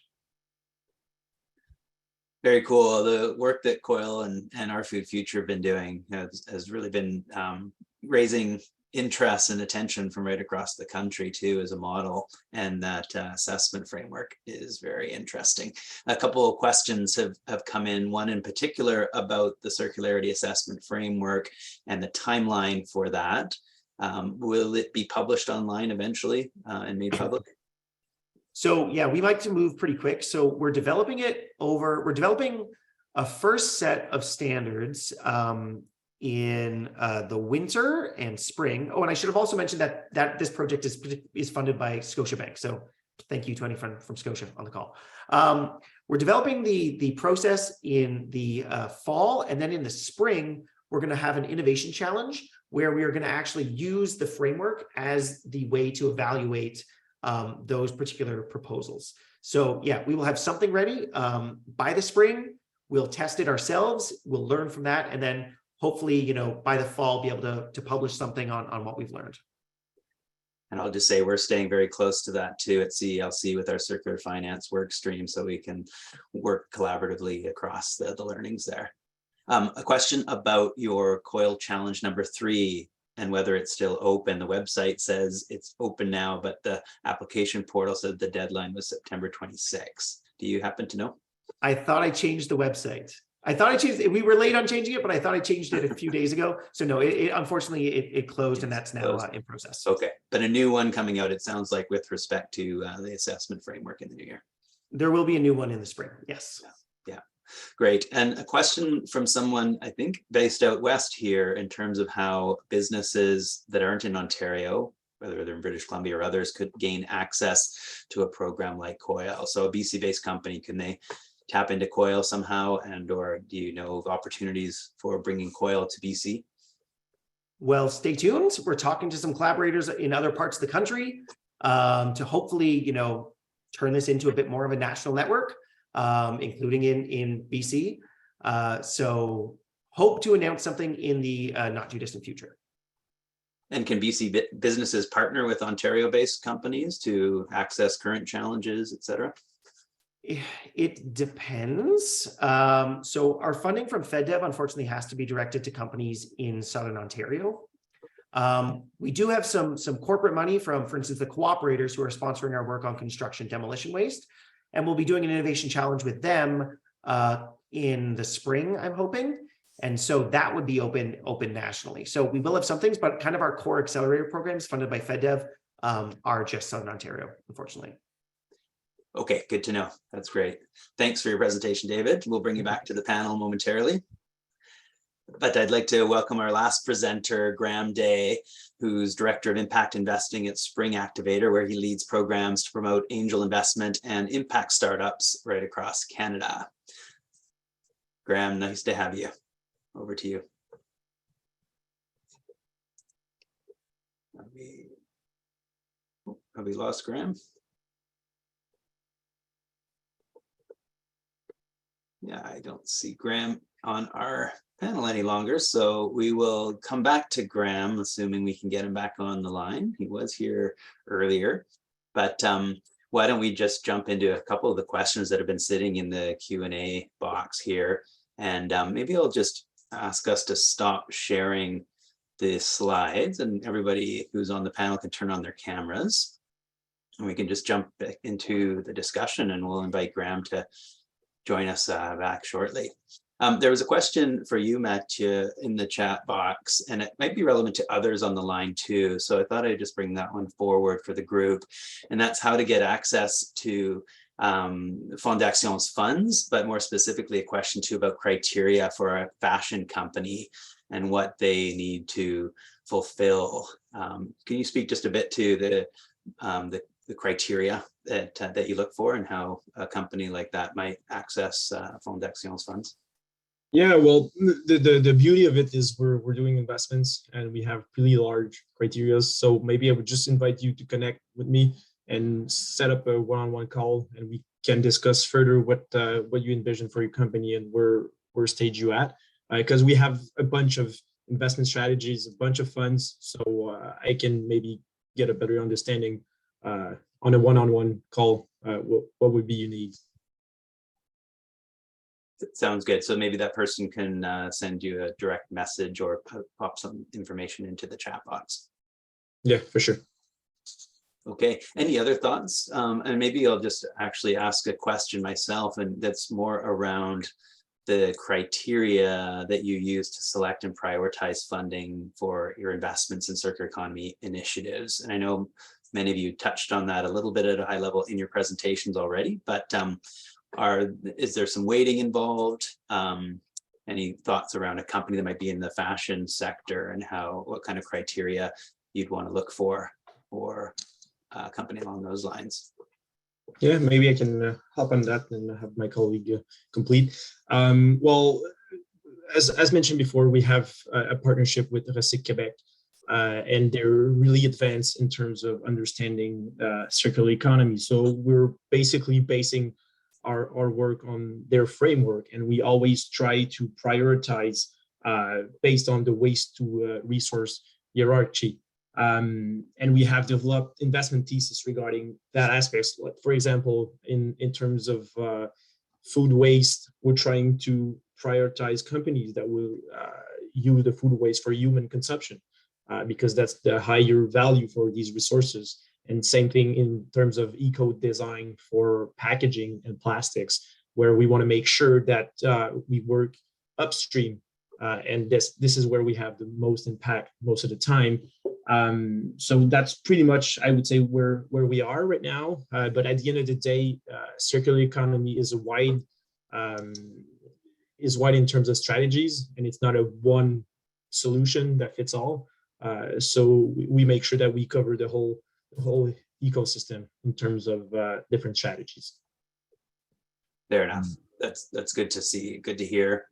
Very cool. The work that COIL and Our Food Future have been doing has really been raising interest and attention from right across the country too as a model, and that assessment framework is very interesting. A couple of questions have come in, one in particular about the circularity assessment framework and the timeline for that. Will it be published online eventually and made public? So yeah, we like to move pretty quick. So we're developing a first set of standards in the winter and spring. Oh, and I should have also mentioned that this project is funded by Scotiabank. So thank you to any friend from Scotia on the call. We're developing the process in the fall, and then in the spring, we're going to have an innovation challenge where we are going to actually use the framework as the way to evaluate those particular proposals. So yeah, we will have something ready by the spring. We'll test it ourselves. We'll learn from that, and then hopefully, by the fall, be able to publish something on what we've learned. And I'll just say we're staying very close to that too at CELC with our circular finance work stream, so we can work collaboratively across the learnings there. A question about your COIL challenge number 3 and whether it's still open. The website says it's open now, but the application portal said the deadline was September 26. Do you happen to know? I thought I changed the website. I thought I changed it. We were late on changing it, but I thought I changed it a few days ago. So no, unfortunately it closed, and that's now in process. Okay, but a new one coming out, it sounds like, with respect to the assessment framework in the new year. There will be a new one in the spring. Yes. Yeah. Great. And a question from someone, I think, based out west here in terms of how businesses that aren't in Ontario, whether they're in British Columbia or others, could gain access to a program like COIL. So a BC-based company, can they tap into COIL somehow, and or do you know of opportunities for bringing COIL to BC? Well, stay tuned. We're talking to some collaborators in other parts of the country to hopefully, turn this into a bit more of a national network, including in BC. So hope to announce something in the not too distant future. And can BC businesses partner with Ontario-based companies to access current challenges, et cetera? It depends. So our funding from FedDev unfortunately has to be directed to companies in Southern Ontario. We do have some corporate money from, for instance, the cooperators who are sponsoring our work on construction demolition waste. And we'll be doing an innovation challenge with them in the spring, I'm hoping. And so that would be open nationally. So we will have some things, but kind of our core accelerator programs funded by FedDev are just Southern Ontario, unfortunately. Okay, good to know. That's great. Thanks for your presentation, David. We'll bring you back to the panel momentarily. But I'd like to welcome our last presenter, Graham Day, who's Director of Impact Investing at Spring Activator, where he leads programs to promote angel investment and impact startups right across Canada. Graham, nice to have you. Over to you. Have we lost Graham? Yeah, I don't see Graham on our panel any longer, so we will come back to Graham, assuming we can get him back on the line. He was here earlier, but why don't we just jump into a couple of the questions that have been sitting in the Q&A box here, and maybe I'll just ask us to stop sharing the slides, and everybody who's on the panel can turn on their cameras, and we can just jump back into the discussion, and we'll invite Graham to join us back shortly. There was a question for you, Mathieu, in the chat box, and it might be relevant to others on the line too. So I thought I'd just bring that one forward for the group. And that's how to get access to Fondaction's funds, but more specifically a question too about criteria for a fashion company and what they need to fulfill. Can you speak just a bit to the criteria that you look for and how a company like that might access Fondaction's funds? Yeah, well, the beauty of it is we're doing investments and we have really large criteria. So maybe I would just invite you to connect with me and set up a one-on-one call, and we can discuss further what you envision for your company and where stage you at, because we have a bunch of investment strategies, a bunch of funds. So I can maybe get a better understanding on a one-on-one call what would be you need. Sounds good. So maybe that person can send you a direct message or pop some information into the chat box. Yeah, for sure. Okay. Any other thoughts? And maybe I'll just actually ask a question myself, and that's more around the criteria that you use to select and prioritize funding for your investments in circular economy initiatives. And I know many of you touched on that a little bit at a high level in your presentations already, but is there some weighting involved? Any thoughts around a company that might be in the fashion sector and what kind of criteria you'd want to look for a company along those lines? Yeah, maybe I can hop on that and have my colleague complete. Well, as mentioned before, we have a partnership with Recyc Québec, and they're really advanced in terms of understanding circular economy. So we're basically basing our work on their framework, and we always try to prioritize based on the waste to resource hierarchy. And we have developed investment thesis regarding that aspect. Like, for example, in terms of food waste, we're trying to prioritize companies that will use the food waste for human consumption, because that's the higher value for these resources. And same thing in terms of eco design for packaging and plastics, where we want to make sure that we work upstream. And this is where we have the most impact most of the time. So that's pretty much, I would say, where we are right now. But at the end of the day, circular economy is wide in terms of strategies, and it's not a one solution that fits all. So we make sure that we cover the whole ecosystem in terms of different strategies. Fair enough. That's good to see. Good to hear.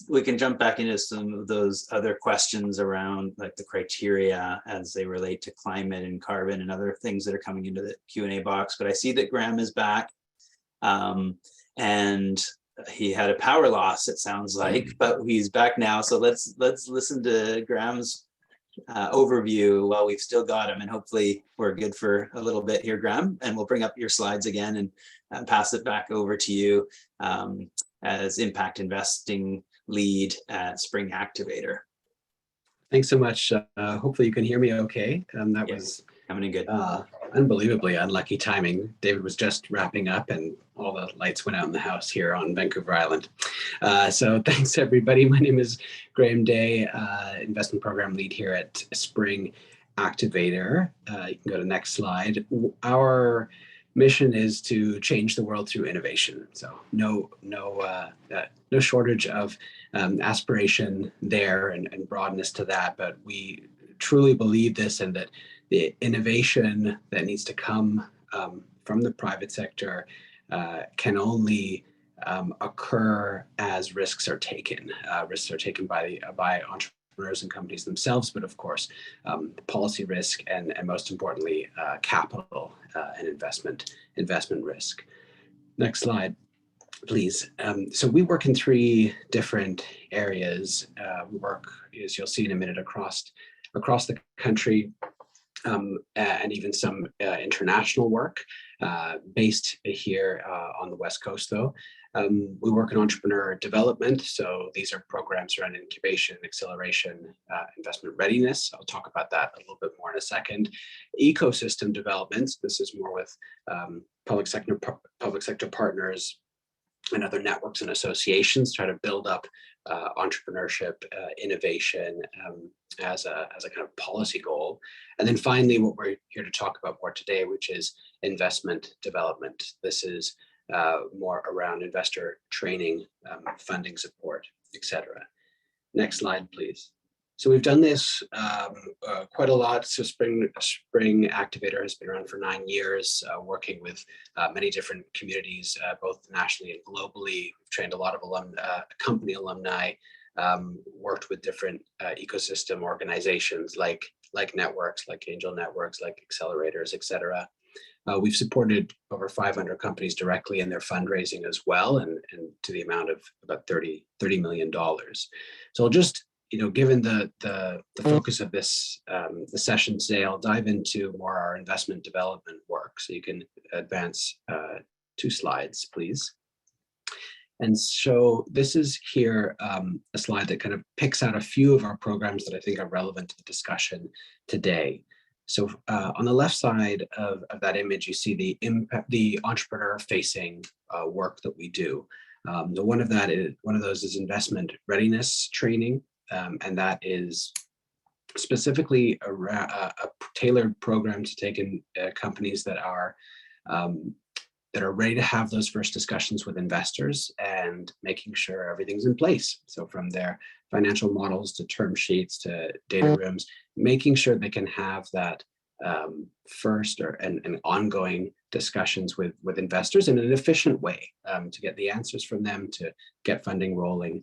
We can jump back into some of those other questions around like the criteria as they relate to climate and carbon and other things that are coming into the Q&A box. But I see that Graham is back, and he had a power loss, it sounds like, but he's back now. So let's listen to Graham's overview while we've still got him, and hopefully we're good for a little bit here, Graham, and we'll bring up your slides again and pass it back over to you as impact investing lead at Spring Activator. Thanks so much. Hopefully you can hear me okay. That was coming in good. Unbelievably unlucky timing. David was just wrapping up and all the lights went out in the house here on Vancouver Island. So thanks everybody. My name is Graham Day, investment program lead here at Spring Activator. You can go to the next slide. Our mission is to change the world through innovation. So no shortage of aspiration there and broadness to that, but we truly believe this, and that the innovation that needs to come from the private sector can only occur as risks are taken by entrepreneurs and companies themselves, but of course, policy risk and most importantly, capital and investment risk. Next slide, please. So we work in 3 different areas. We work, as you'll see in a minute, across the country, and even some international work based here on the West Coast, though. We work in entrepreneur development. So these are programs around incubation, acceleration, investment readiness. I'll talk about that a little bit more in a second. Ecosystem development. This is more with public sector partners and other networks and associations, try to build up entrepreneurship, innovation as a kind of policy goal. And then finally, what we're here to talk about more today, which is investment development. This is more around investor training, funding support, etc. Next slide, please. So we've done this quite a lot. So Spring Activator has been around for 9 years, working with many different communities, both nationally and globally. We've trained a lot of company alumni, worked with different ecosystem organizations like networks, like angel networks, like accelerators, etc. We've supported over 500 companies directly in their fundraising as well, and to the amount of about $30 million. So I'll just, given the focus of this the session today, I'll dive into more our investment development work. So you can advance 2 slides, please. And so this is here a slide that kind of picks out a few of our programs that I think are relevant to the discussion today. So on the left side of that image, you see the entrepreneur-facing work that we do. One of those is investment readiness training, and that is specifically a tailored program to take in companies that are ready to have those first discussions with investors and making sure everything's in place. So from their financial models to term sheets to data rooms, making sure they can have that first and ongoing discussions with investors in an efficient way to get the answers from them, to get funding rolling.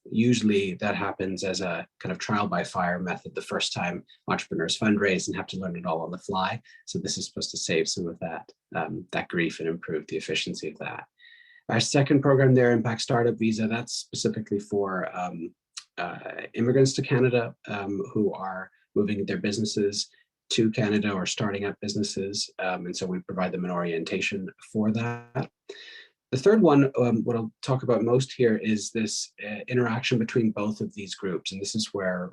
Usually that happens as a kind of trial by fire method the first time entrepreneurs fundraise and have to learn it all on the fly. So this is supposed to save some of that grief and improve the efficiency of that. Our second program there, Impact Startup Visa, that's specifically for immigrants to Canada who are moving their businesses to Canada or starting up businesses. And so we provide them an orientation for that. The third one, what I'll talk about most here is this interaction between both of these groups. And this is where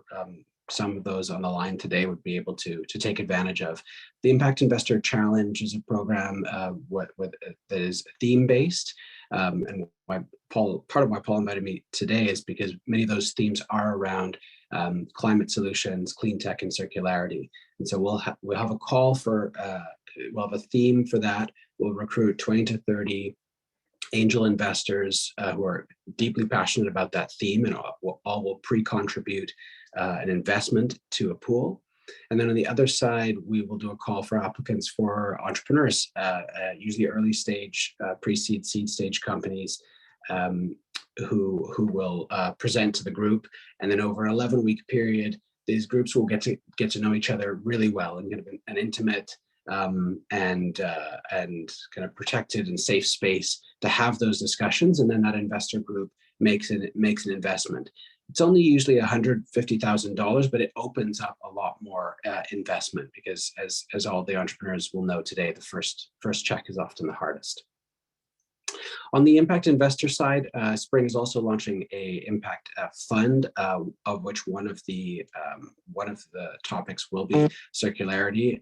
some of those on the line today would be able to take advantage of. The Impact Investor Challenge is a program that is theme-based. And part of why Paul invited me today is because many of those themes are around climate solutions, clean tech, and circularity. And so we'll have a call for, we'll have a theme for that. We'll recruit 20 to 30 angel investors who are deeply passionate about that theme, and all will pre-contribute an investment to a pool. And then on the other side, we will do a call for applicants for entrepreneurs, usually early stage, pre-seed, seed stage companies who will present to the group. And then over an 11-week period, these groups will get to know each other really well and get an intimate and kind of protected and safe space to have those discussions. And then that investor group makes an investment. It's only usually $150,000, but it opens up a lot more investment because, as all the entrepreneurs will know today, the first check is often the hardest. On the impact investor side, Spring is also launching a impact fund, of which one of the topics will be circularity.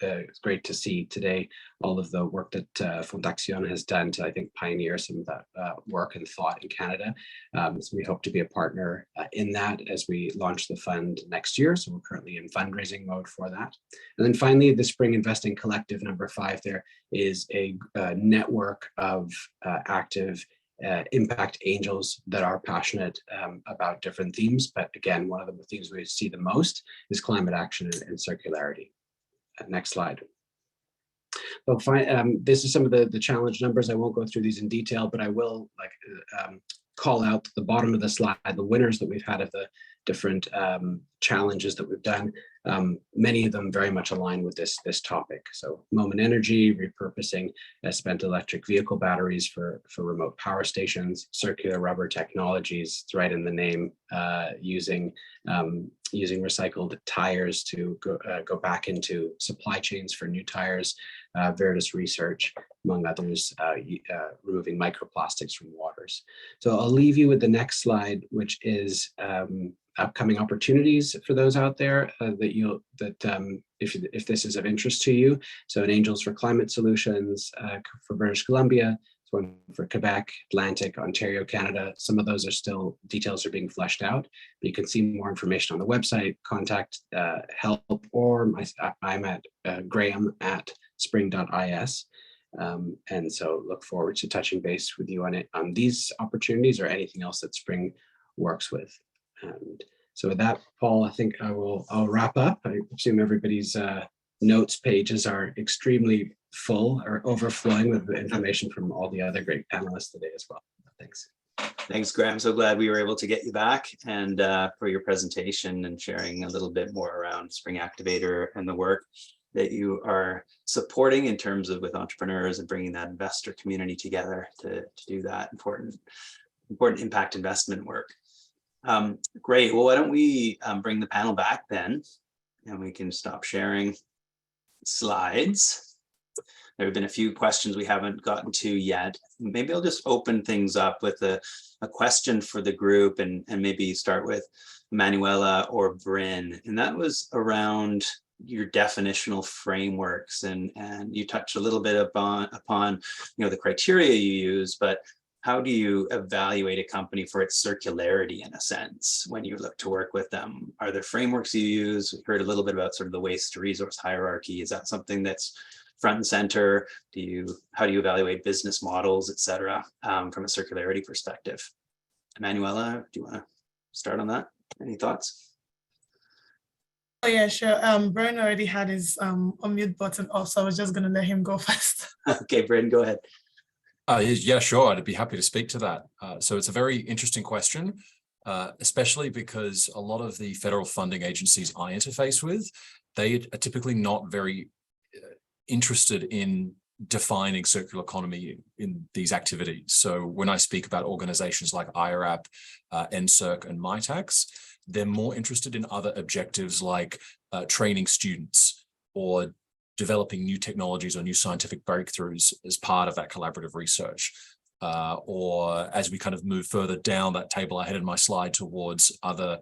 It's great to see today all of the work that Fondaction has done to, I think, pioneer some of that work and thought in Canada. So we hope to be a partner in that as we launch the fund next year. So we're currently in fundraising mode for that. And then finally, the Spring Investing Collective, number 5 there, is a network of active impact angels that are passionate about different themes. But again, one of the themes we see the most is climate action and circularity. Next slide. So this is some of the challenge numbers. I won't go through these in detail, but I will call out the bottom of the slide, the winners that we've had of different challenges that we've done. Many of them very much align with this topic. So moment energy, repurposing spent electric vehicle batteries for remote power stations, circular rubber technologies, it's right in the name, using recycled tires to go back into supply chains for new tires, Veritas Research, among others, removing microplastics from waters. So I'll leave you with the next slide, which is upcoming opportunities for those out there if this is of interest to you. So an Angels for Climate Solutions for British Columbia, one for Quebec, Atlantic, Ontario, Canada. Some of those are still, details are being fleshed out, but you can see more information on the website, contact help, or I'm at graham@spring.is. And so look forward to touching base with you on these opportunities or anything else that Spring works with. And so with that, Paul, I think I'll wrap up. I assume everybody's notes pages are extremely full or overflowing with the information from all the other great panelists today as well. Thanks. Thanks, Graham. So glad we were able to get you back and for your presentation and sharing a little bit more around Spring Activator and the work that you are supporting in terms of with entrepreneurs and bringing that investor community together to do that important impact investment work. Great. Well, why don't we bring the panel back then, and we can stop sharing slides. There have been a few questions we haven't gotten to yet. Maybe I'll just open things up with a question for the group and maybe start with Manuela or Bryn. And that was around your definitional frameworks. And you touched a little bit upon the criteria you use, but how do you evaluate a company for its circularity in a sense when you look to work with them? Are there frameworks you use? We've heard a little bit about sort of the waste to resource hierarchy. Is that something that's front and center? How do you evaluate business models, et cetera, from a circularity perspective? Manuela, do you want to start on that? Any thoughts? Oh yeah, sure. Brian already had his unmute button off, so I was just going to let him go first. Okay, Brian, go ahead. Yeah, sure. I'd be happy to speak to that. So it's a very interesting question, especially because a lot of the federal funding agencies I interface with, they are typically not very interested in defining circular economy in these activities. So when I speak about organizations like IRAP, NSERC, and MITAX, they're more interested in other objectives like training students or developing new technologies or new scientific breakthroughs as part of that collaborative research. Or as we kind of move further down that table I had in my slide towards other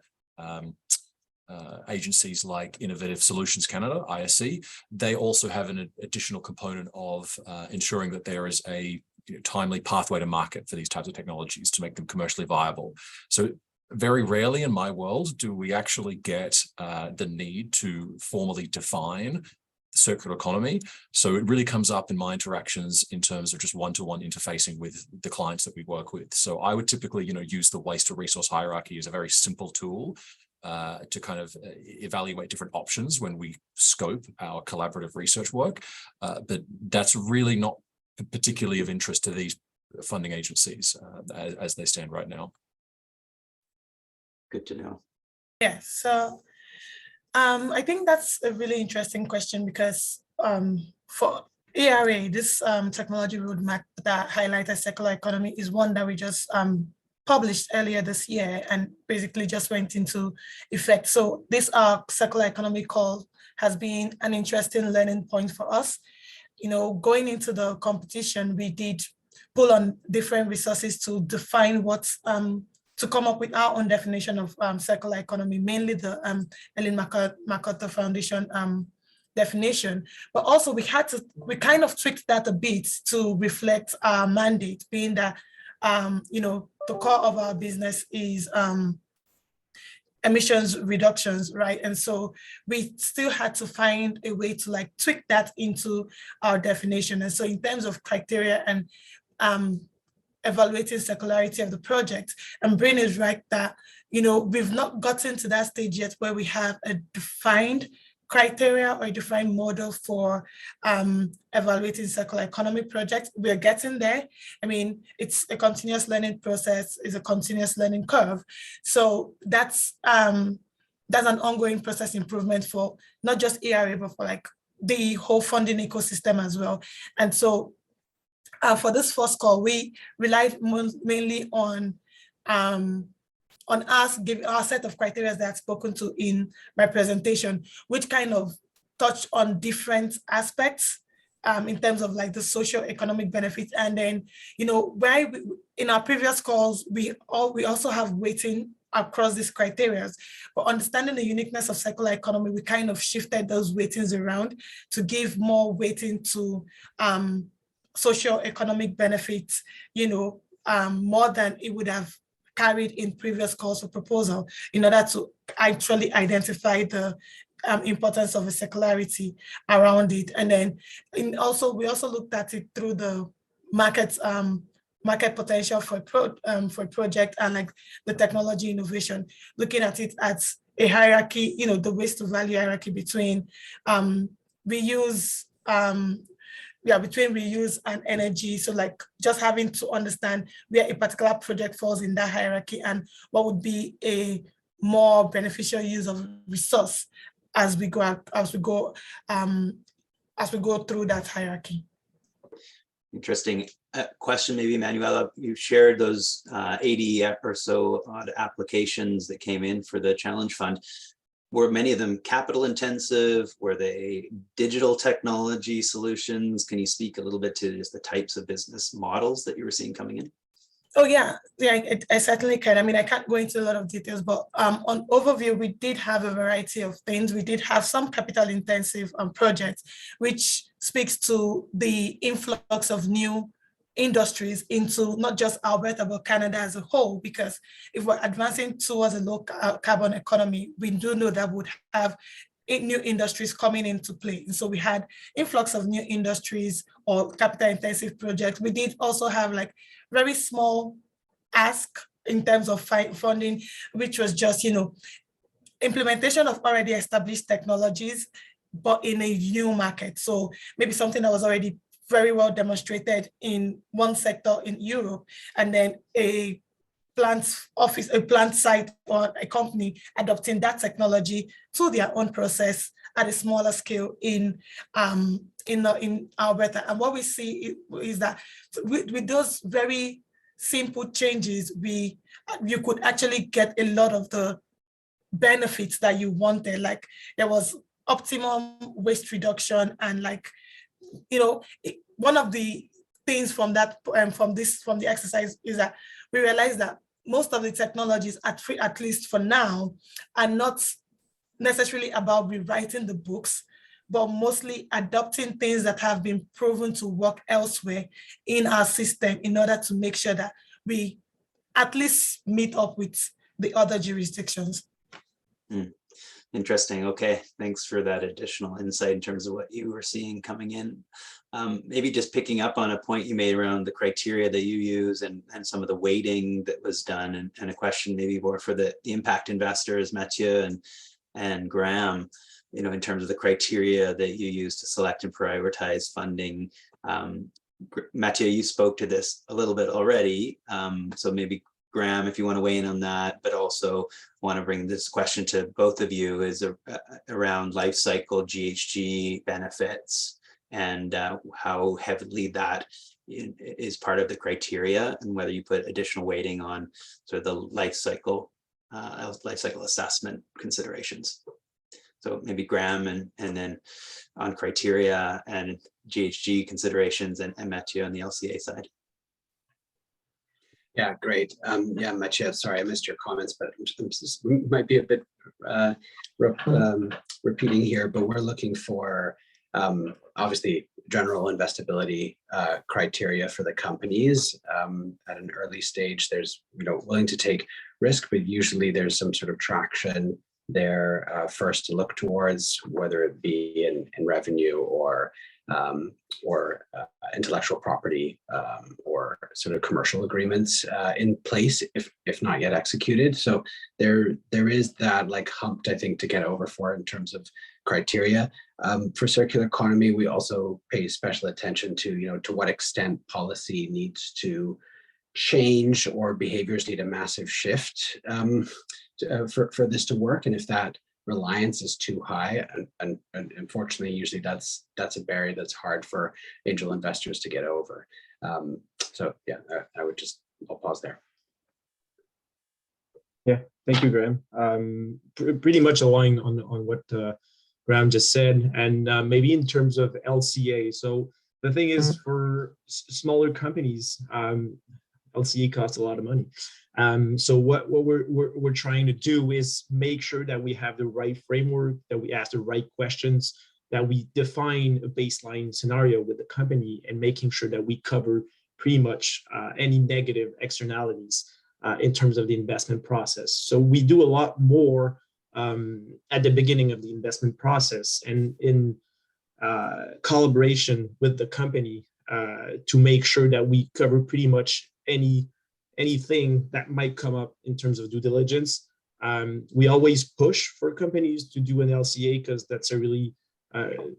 agencies like Innovative Solutions Canada, ISC, they also have an additional component of ensuring that there is a timely pathway to market for these types of technologies to make them commercially viable. So very rarely in my world do we actually get the need to formally define circular economy. So it really comes up in my interactions in terms of just one-to-one interfacing with the clients that we work with. So I would typically, use the waste to resource hierarchy as a very simple tool to kind of evaluate different options when we scope our collaborative research work. But that's really not particularly of interest to these funding agencies as they stand right now. Good to know. Yeah, so I think that's a really interesting question because for ERA, this technology roadmap that highlighted circular economy is one that we just published earlier this year and basically just went into effect. So this circular economy call has been an interesting learning point for us. Going into the competition, we did pull on different resources to define what's to come up with our own definition of circular economy, mainly the Ellen MacArthur Foundation definition. But also we kind of tweaked that a bit to reflect our mandate, being that, the core of our business is emissions reductions, right? And so we still had to find a way to tweak that into our definition. And so in terms of criteria and evaluating circularity of the project, and Bryn is right that, we've not gotten to that stage yet where we have a defined criteria or a defined model for evaluating circular economy projects. We're getting there. I mean, it's a continuous learning process, it's a continuous learning curve. So that's an ongoing process improvement for not just ERA, but for like the whole funding ecosystem as well. And so for this first call, we relied mainly on us giving our set of criteria that I've spoken to in my presentation, which kind of touch on different aspects in terms of like the socio-economic benefits. And then, you know, in our previous calls, we also have weighting across these criteria, but understanding the uniqueness of circular economy, we kind of shifted those weightings around to give more weighting to socio-economic benefits, you know, more than it would have carried in previous calls for proposal, in order to actually identify the importance of a circularity around it. And then we also looked at it through the market potential for a project and like the technology innovation, looking at it as a hierarchy, you know, the waste to value hierarchy between reuse and energy. So like just having to understand where a particular project falls in that hierarchy and what would be a more beneficial use of resource as we go through that hierarchy. Interesting question, maybe Manuela. You shared those 80 or so odd applications that came in for the Challenge Fund. Were many of them capital intensive? Were they digital technology solutions? Can you speak a little bit to just the types of business models that you were seeing coming in? Oh yeah, I certainly can. I mean, I can't go into a lot of details, but on overview, we did have a variety of things. We did have some capital intensive projects, which speaks to the influx of new industries into not just Alberta, but Canada as a whole, because if we're advancing towards a low carbon economy, we do know that would have new industries coming into play. And so we had influx of new industries or capital intensive projects. We did also have like very small ask in terms of funding, which was just, you know, implementation of already established technologies, but in a new market. So maybe something that was already very well demonstrated in one sector in Europe, and then a plant site or a company adopting that technology to their own process at a smaller scale in Alberta. And what we see is that with those very simple changes, you could actually get a lot of the benefits that you wanted. Like there was optimum waste reduction, and like, you know, one of the things from that from the exercise is that we realized that most of the technologies, at least for now, are not necessarily about rewriting the books, but mostly adopting things that have been proven to work elsewhere in our system in order to make sure that we at least meet up with the other jurisdictions. Interesting. Okay, thanks for that additional insight in terms of what you were seeing coming in. Maybe just picking up on a point you made around the criteria that you use and some of the weighting that was done, and a question maybe more for the impact investors, Mathieu and Graham, you know, in terms of the criteria that you use to select and prioritize funding. Mathieu, you spoke to this a little bit already, so maybe Graham, if you want to weigh in on that, but also want to bring this question to both of you, is around life cycle GHG benefits and how heavily that is part of the criteria, and whether you put additional weighting on sort of the life cycle assessment considerations. So maybe Graham and then on criteria and GHG considerations, and Mathieu on the LCA side. Yeah, great. Yeah, Mathieu, sorry, I missed your comments, but might be a bit repeating here, but we're looking for obviously general investability criteria for the companies. At an early stage, there's, you know, willing to take risk, but usually there's some sort of traction there first to look towards, whether it be in revenue or intellectual property or sort of commercial agreements in place, if not yet executed. So there is that like hump, I think, to get over for in terms of criteria. For circular economy, we also pay special attention to, to what extent policy needs to change or behaviors need a massive shift for this to work. And if that reliance is too high, and unfortunately, usually that's a barrier that's hard for angel investors to get over. So yeah, I'll pause there. Yeah, thank you, Graham. Pretty much aligned on what Graham just said, and maybe in terms of LCA. So the thing is, for smaller companies, LCA costs a lot of money. So what we're trying to do is make sure that we have the right framework, that we ask the right questions, that we define a baseline scenario with the company, and making sure that we cover pretty much any negative externalities in terms of the investment process. So we do a lot more at the beginning of the investment process, and in collaboration with the company to make sure that we cover pretty much anything that might come up in terms of due diligence. We always push for companies to do an LCA because that's a really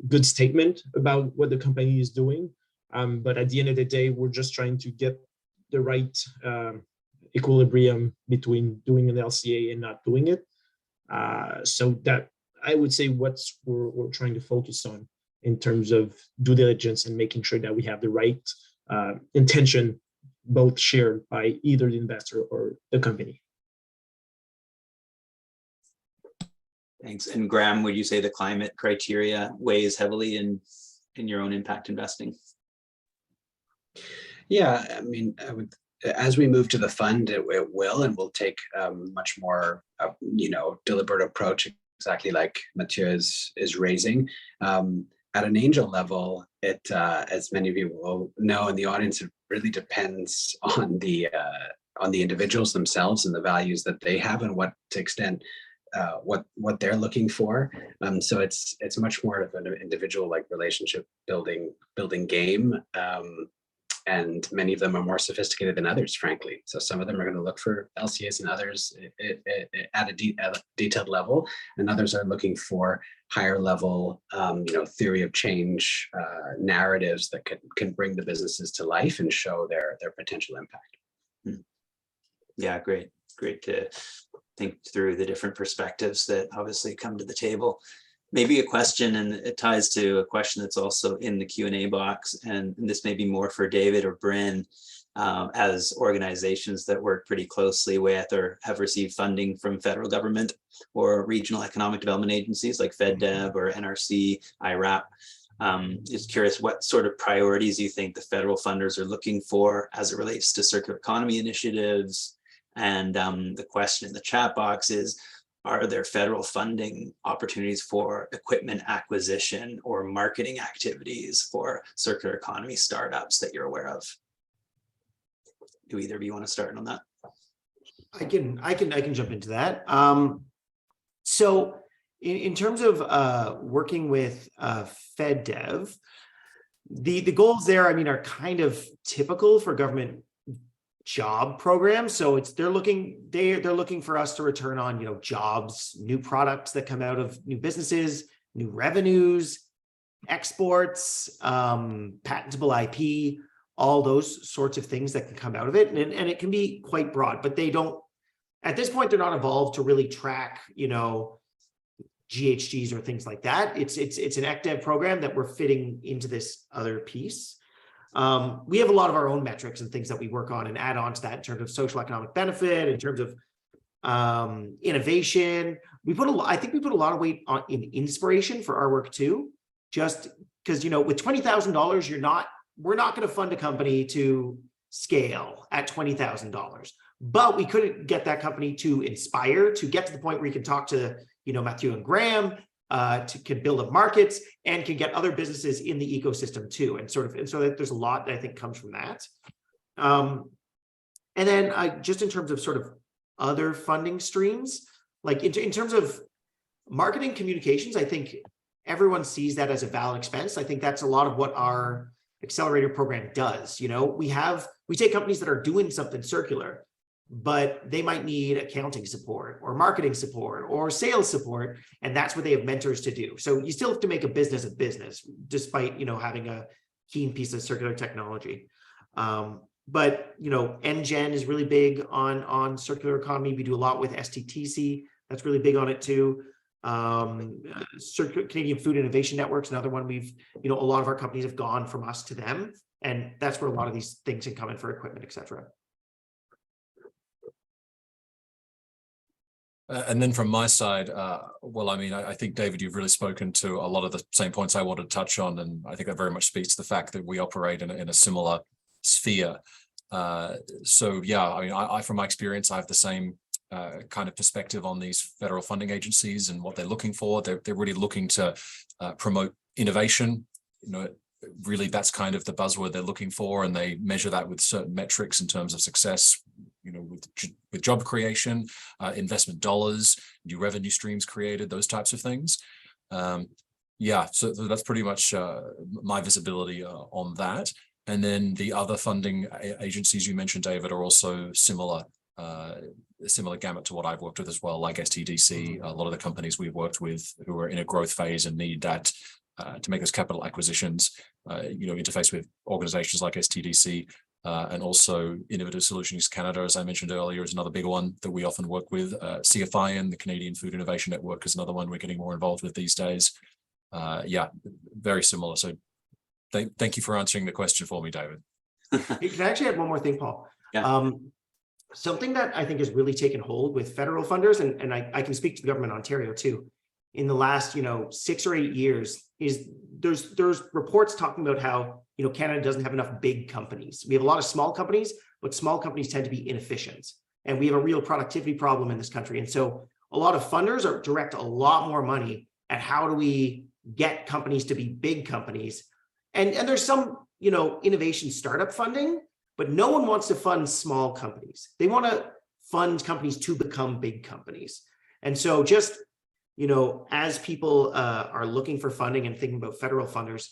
good statement about what the company is doing. But at the end of the day, we're just trying to get the right equilibrium between doing an LCA and not doing it. So that, I would say, we're trying to focus on in terms of due diligence and making sure that we have the right intention, both shared by either the investor or the company. Thanks. And Graham, would you say the climate criteria weighs heavily in your own impact investing? Yeah, I mean, as we move to the fund, it will, and we'll take much more, deliberate approach, exactly like Mathieu is raising. At an angel level, it, as many of you will know in the audience, it really depends on the individuals themselves and the values that they have, and what to extent what they're looking for. So it's much more of an individual, like, relationship building game. And many of them are more sophisticated than others, frankly. So some of them are going to look for LCAs, and others at a detailed level, and others are looking for higher level, theory of change narratives that can bring the businesses to life and show their potential impact. Yeah, great to think through the different perspectives that obviously come to the table. Maybe a question, and it ties to a question that's also in the Q&A box, and this may be more for David or Bryn, as organizations that work pretty closely with or have received funding from federal government or regional economic development agencies like FedDev or NRC, IRAP. Just curious what sort of priorities you think the federal funders are looking for as it relates to circular economy initiatives. And the question in the chat box is, are there federal funding opportunities for equipment acquisition or marketing activities for circular economy startups that you're aware of? Do either of you want to start on that? I can jump into that. So in terms of working with FedDev, the goals there, I mean, are kind of typical for government job programs. So they're looking for us to return on, jobs, new products that come out of new businesses, new revenues, exports, patentable IP, all those sorts of things that can come out of it. And it can be quite broad, but at this point, they're not evolved to really track, GHGs or things like that. It's an ECDEV program that we're fitting into this other piece. We have a lot of our own metrics and things that we work on and add on to that in terms of social economic benefit, in terms of innovation. I think we put a lot of weight in inspiration for our work too, just because, with $20,000, we're not going to fund a company to scale at $20,000, but we couldn't get that company to inspire, to get to the point where you can talk to, Mathieu and Graham, can build up markets and can get other businesses in the ecosystem too. And so there's a lot that I think comes from that. And then just in terms of sort of other funding streams, like in terms of marketing communications, I think everyone sees that as a valid expense. I think that's a lot of what our accelerator program does. We take companies that are doing something circular, but they might need accounting support or marketing support or sales support, and that's what they have mentors to do. So you still have to make a business, despite having a keen piece of circular technology. But NGen is really big on circular economy. We do a lot with STTC. That's really big on it too. Canadian Food Innovation Network's another one. We've, a lot of our companies have gone from us to them, and that's where a lot of these things can come in for equipment, etc. And then from my side, well, I mean, I think, David, you've really spoken to a lot of the same points I wanted to touch on. And I think that very much speaks to the fact that we operate in a similar sphere. So, yeah, I mean, I from my experience, I have the same kind of perspective on these federal funding agencies and what they're looking for. They're really looking to promote innovation. Really, that's kind of the buzzword they're looking for. And they measure that with certain metrics in terms of success. With job creation, investment dollars, new revenue streams created, those types of things. Yeah, so that's pretty much my visibility on that. And then the other funding agencies you mentioned, David, are also similar gamut to what I've worked with as well, like STDC. A lot of the companies we've worked with who are in a growth phase and need that to make those capital acquisitions, interface with organizations like STDC. And also Innovative Solutions Canada, as I mentioned earlier, is another big one that we often work with. CFI and the Canadian Food Innovation Network is another one we're getting more involved with these days. Yeah, very similar. So thank you for answering the question for me, David. Can I actually add one more thing, Paul? Yeah. Something that I think has really taken hold with federal funders, and I can speak to the government of Ontario too, in the last 6 or 8 years, is there's reports talking about how Canada doesn't have enough big companies. We have a lot of small companies, but small companies tend to be inefficient, and we have a real productivity problem in this country. And so a lot of funders direct a lot more money at how do we get companies to be big companies, and there's some innovation startup funding, but no one wants to fund small companies. They want to fund companies to become big companies. And so just as people are looking for funding and thinking about federal funders,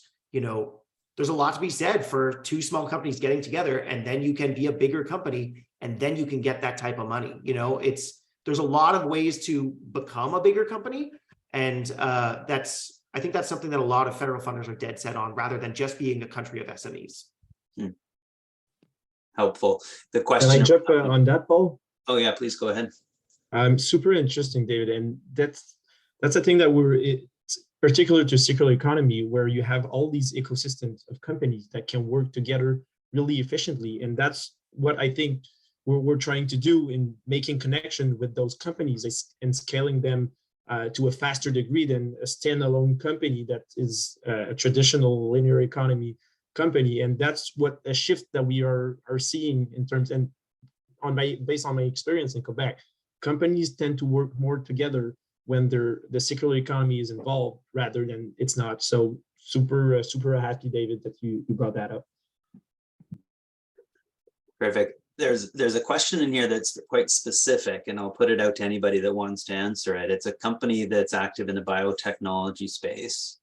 there's a lot to be said for two small companies getting together, and then you can be a bigger company, and then you can get that type of money. There's a lot of ways to become a bigger company, and I think that's something that a lot of federal funders are dead set on, rather than just being a country of SMEs. Helpful. The question. Can I jump on that, Paul? Oh yeah, please go ahead. Super interesting, David, and that's a thing that it's particular to circular economy, where you have all these ecosystems of companies that can work together really efficiently, and that's what I think we're trying to do in making connection with those companies and scaling them to a faster degree than a standalone company that is a traditional linear economy company. And that's what a shift that we are seeing in terms, and based on my experience in Quebec, companies tend to work more together when the circular economy is involved rather than it's not. So super happy, David, that you brought that up. Perfect. There's a question in here that's quite specific, and I'll put it out to anybody that wants to answer it. It's a company that's active in the biotechnology space.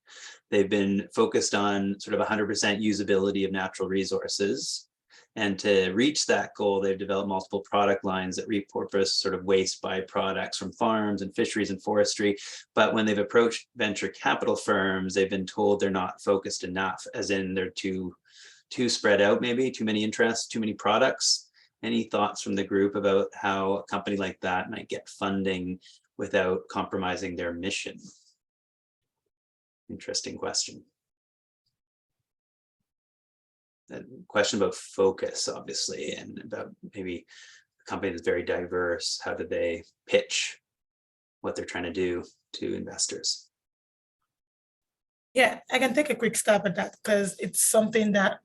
They've been focused on sort of 100% usability of natural resources. And to reach that goal, they've developed multiple product lines that repurpose sort of waste byproducts from farms and fisheries and forestry. But when they've approached venture capital firms, they've been told they're not focused enough, as in they're too spread out, maybe too many interests, too many products. Any thoughts from the group about how a company like that might get funding without compromising their mission? Interesting question. A question about focus, obviously, and about maybe a company that's very diverse. How do they pitch what they're trying to do to investors? Yeah, I can take a quick stab at that, because it's something that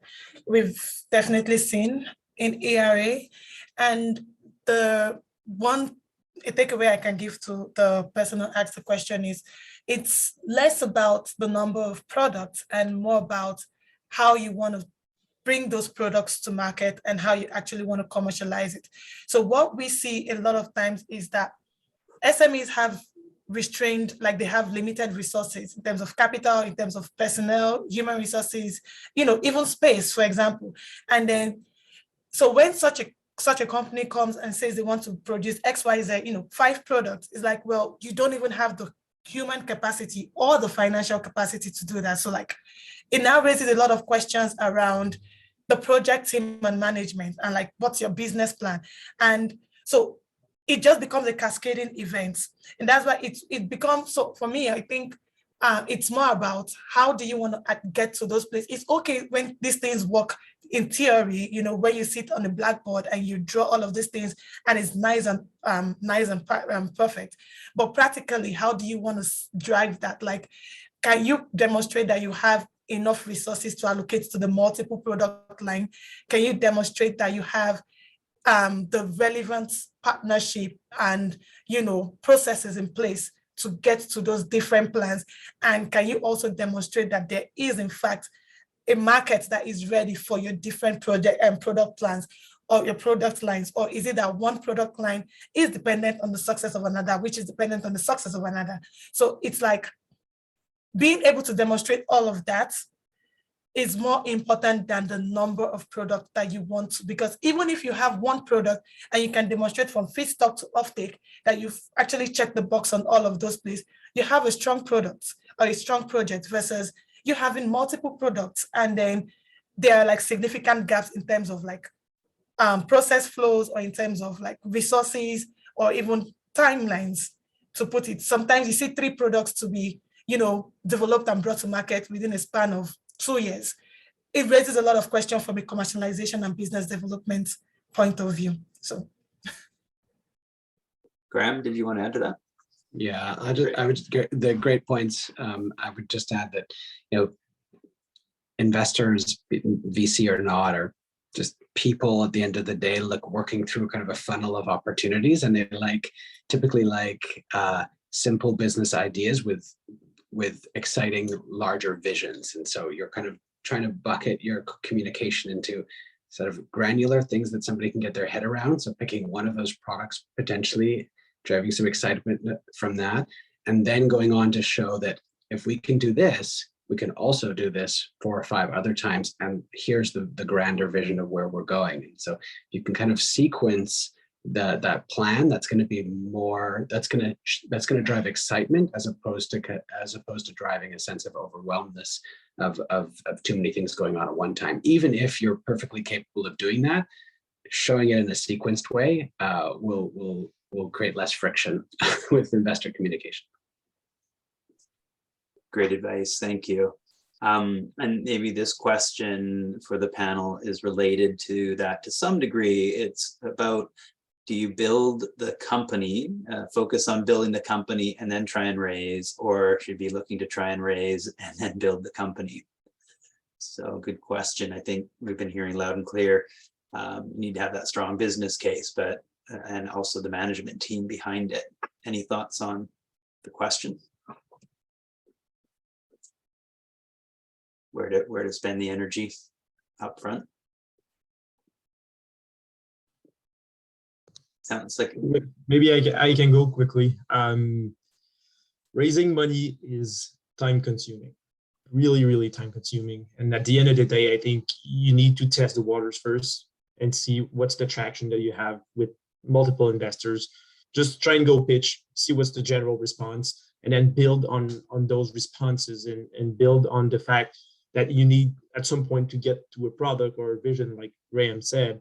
we've definitely seen in ARA. And the one takeaway I can give to the person who asked the question is, it's less about the number of products and more about how you want to bring those products to market and how you actually want to commercialize it. So what we see a lot of times is that SMEs have restrained, like they have limited resources in terms of capital, in terms of personnel, human resources, even space, for example. And then, so when such a such a company comes and says they want to produce XYZ, 5 products, it's like, well, you don't even have the human capacity or the financial capacity to do that. So like, it now raises a lot of questions around the project team and management and like, what's your business plan? And so it just becomes a cascading event. And that's why it becomes, so for me, I think it's more about how do you want to get to those places. It's okay when these things work in theory, when you sit on the blackboard and you draw all of these things and it's nice and perfect. But practically, how do you want to drive that? Like, can you demonstrate that you have enough resources to allocate to the multiple product line? Can you demonstrate that you have the relevant partnership and processes in place to get to those different plans? And can you also demonstrate that there is in fact a market that is ready for your different project and product plans or your product lines? Or is it that one product line is dependent on the success of another, which is dependent on the success of another? So it's like being able to demonstrate all of that is more important than the number of products that you want to, because even if you have one product and you can demonstrate from feedstock to offtake that you've actually checked the box on all of those places, you have a strong product or a strong project versus you having multiple products and then there are like significant gaps in terms of like process flows or in terms of like resources or even timelines to put it. Sometimes you see 3 products to be, developed and brought to market within a span of 2 years. It raises a lot of questions from a commercialization and business development point of view. So, Graham, did you want to add to that? Yeah, I would the great points. I would just add that investors, VC or not, are just people at the end of the day, working through kind of a funnel of opportunities, and they typically like simple business ideas with exciting larger visions. And so you're kind of trying to bucket your communication into sort of granular things that somebody can get their head around. So picking one of those products, potentially driving some excitement from that, and then going on to show that if we can do this, we can also do this 4 or 5 other times. And here's the grander vision of where we're going. And so you can kind of sequence that plan. That's going to be more, that's going to drive excitement as opposed to driving a sense of overwhelmness of too many things going on at one time. Even if you're perfectly capable of doing that, showing it in a sequenced way will create less friction with investor communication. Great advice, thank you. And maybe this question for the panel is related to that to some degree. It's about, do you build the company, focus on building the company and then try and raise, or should be looking to try and raise and then build the company? So good question. I think we've been hearing loud and clear. You need to have that strong business case, but and also the management team behind it. Any thoughts on the question? Where to spend the energy up front? Sounds like maybe I can go quickly. Raising money is time consuming, really time consuming. And at the end of the day, I think you need to test the waters first and see what's the traction that you have with multiple investors. Just try and go pitch, see what's the general response, and then build on those responses and build on the fact that you need at some point to get to a product or a vision, like Graham said.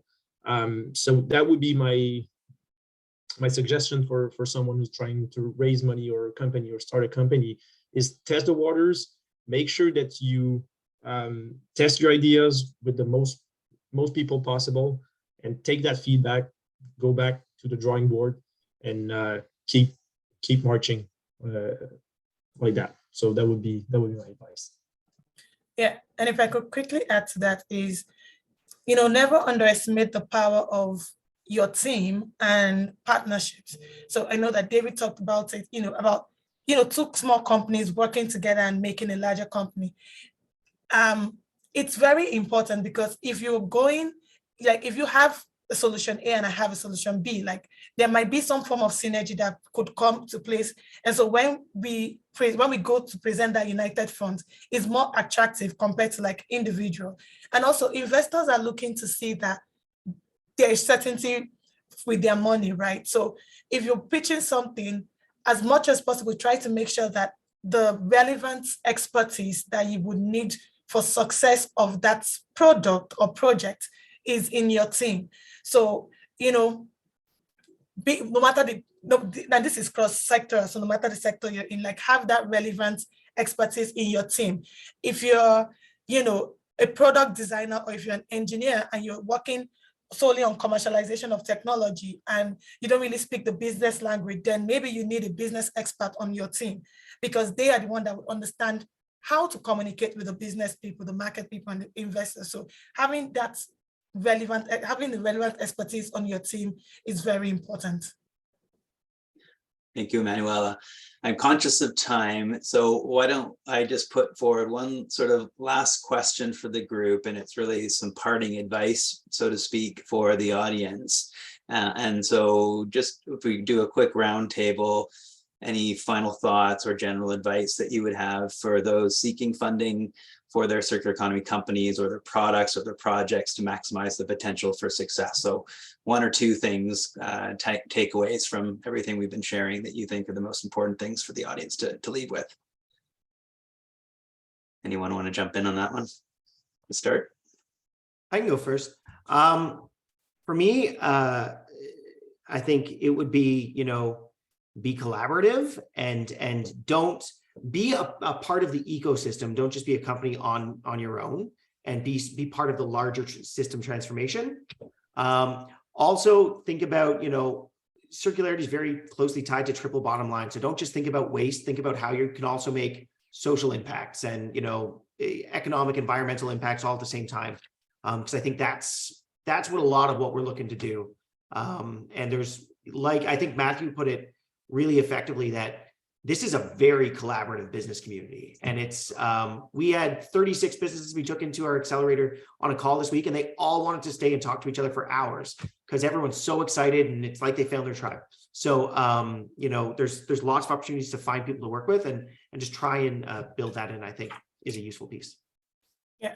So that would be my suggestion for someone who's trying to raise money or a company or start a company is test the waters, make sure that you test your ideas with the most people possible, and take that feedback, go back to the drawing board, and keep marching like that. So that would be my advice. Yeah, and if I could quickly add to that is, never underestimate the power of your team and partnerships. So I know that David talked about it, about 2 small companies working together and making a larger company. It's very important because if you're going, like if you have a solution A and I have a solution B, like there might be some form of synergy that could come to place. And so when we go to present that united front, it's more attractive compared to like individual. And also investors are looking to see that there is certainty with their money, right? So if you're pitching something, as much as possible, try to make sure that the relevant expertise that you would need for success of that product or project is in your team. So, no matter and this is cross-sector, so no matter the sector you're in, like have that relevant expertise in your team. If you're, a product designer, or if you're an engineer and you're working solely on commercialization of technology and you don't really speak the business language, then maybe you need a business expert on your team, because they are the one that would understand how to communicate with the business people, the market people, and the investors. So having the relevant expertise on your team is very important. Thank you, Manuela. I'm conscious of time, so why don't I just put forward one sort of last question for the group, and it's really some parting advice, so to speak, for the audience. And so just if we do a quick roundtable, any final thoughts or general advice that you would have for those seeking funding for their circular economy companies or their products or their projects to maximize the potential for success? So one or two things, takeaways from everything we've been sharing that you think are the most important things for the audience to leave with. Anyone want to jump in on that one to start? I can go first. For me, I think it would be, be collaborative and don't be a part of the ecosystem. Don't just be a company on your own, and be part of the larger system transformation. Also think about, circularity is very closely tied to triple bottom line. So don't just think about waste, think about how you can also make social impacts and, economic, environmental impacts all at the same time. Because I think that's what a lot of what we're looking to do. And there's, I think Matthew put it really effectively, that this is a very collaborative business community. And it's, we had 36 businesses we took into our accelerator on a call this week, and they all wanted to stay and talk to each other for hours because everyone's so excited and it's like they found their tribe. So, there's lots of opportunities to find people to work with and just try and build that in, I think is a useful piece. Yeah.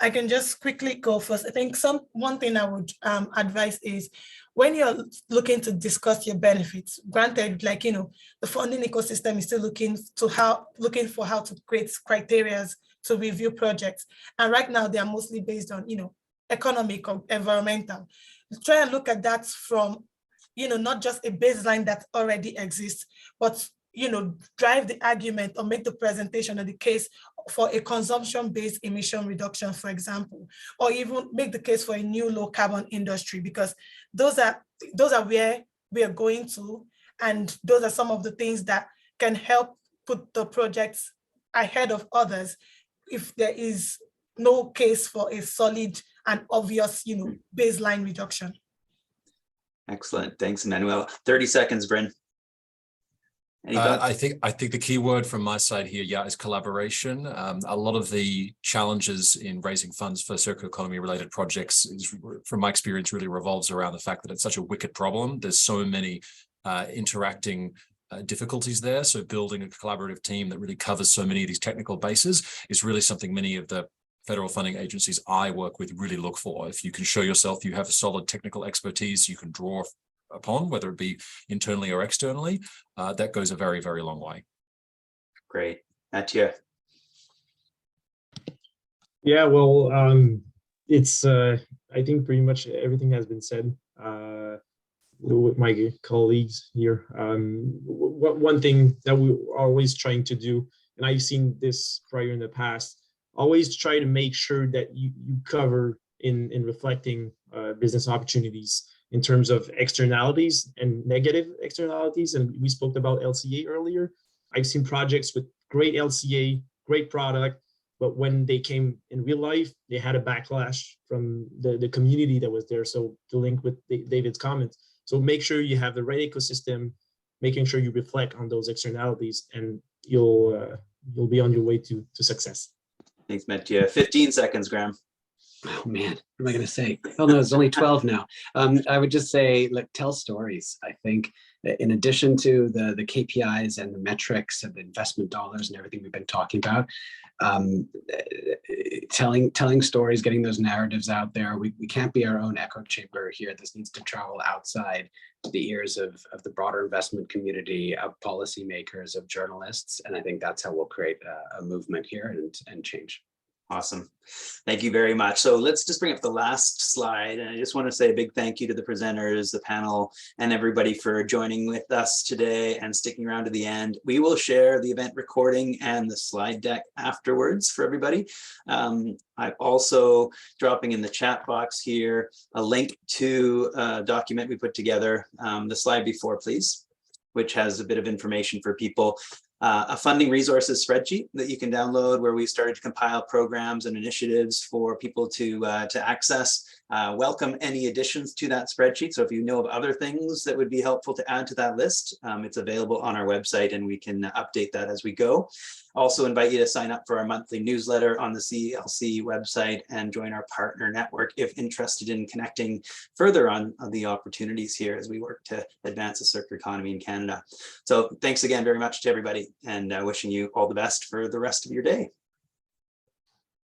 I can just quickly go first. I think one thing I would advise is when you're looking to discuss your benefits, granted, the funding ecosystem is still looking for how to create criteria to review projects. And right now they are mostly based on, economic or environmental. Try and look at that from, not just a baseline that already exists, but drive the argument or make the presentation of the case for a consumption-based emission reduction, for example, or even make the case for a new low carbon industry, because those are where we are going to, and those are some of the things that can help put the projects ahead of others if there is no case for a solid and obvious, baseline reduction. Excellent. Thanks, Manuel. 30 seconds, Bryn. I think the key word from my side here, is collaboration. A lot of the challenges in raising funds for circular economy related projects is, from my experience, really revolves around the fact that it's such a wicked problem. There's so many interacting difficulties there. So building a collaborative team that really covers so many of these technical bases is really something many of the federal funding agencies I work with really look for. If you can show yourself you have a solid technical expertise you can draw upon, whether it be internally or externally, that goes a very, very long way. Great. Mathieu. Yeah, well, it's I think pretty much everything has been said with my colleagues here. One thing that we're always trying to do, and I've seen this prior in the past, always try to make sure that you cover in reflecting business opportunities in terms of externalities and negative externalities. And we spoke about LCA earlier. I've seen projects with great LCA, great product, but when they came in real life, they had a backlash from the community that was there. So to link with David's comments. So make sure you have the right ecosystem, making sure you reflect on those externalities, and you'll be on your way to success. Thanks, Mathieu. 15 seconds, Graham. Oh man, what am I going to say? Oh no, it's only 12 now. I would just say, tell stories. I think in addition to the KPIs and the metrics and the investment dollars and everything we've been talking about, telling stories, getting those narratives out there. We can't be our own echo chamber here. This needs to travel outside to the ears of the broader investment community, of policymakers, of journalists. And I think that's how we'll create a movement here and change. Awesome. Thank you very much. So let's just bring up the last slide. And I just want to say a big thank you to the presenters, the panel, and everybody for joining with us today and sticking around to the end. We will share the event recording and the slide deck afterwards for everybody. I'm also dropping in the chat box here a link to a document we put together, the slide before, please, which has a bit of information for people. A funding resources spreadsheet that you can download where we started to compile programs and initiatives for people to access. Welcome any additions to that spreadsheet. So if you know of other things that would be helpful to add to that list, it's available on our website and we can update that as we go. Also invite you to sign up for our monthly newsletter on the CELC website and join our partner network if interested in connecting further on the opportunities here as we work to advance the circular economy in Canada. So thanks again very much to everybody and wishing you all the best for the rest of your day.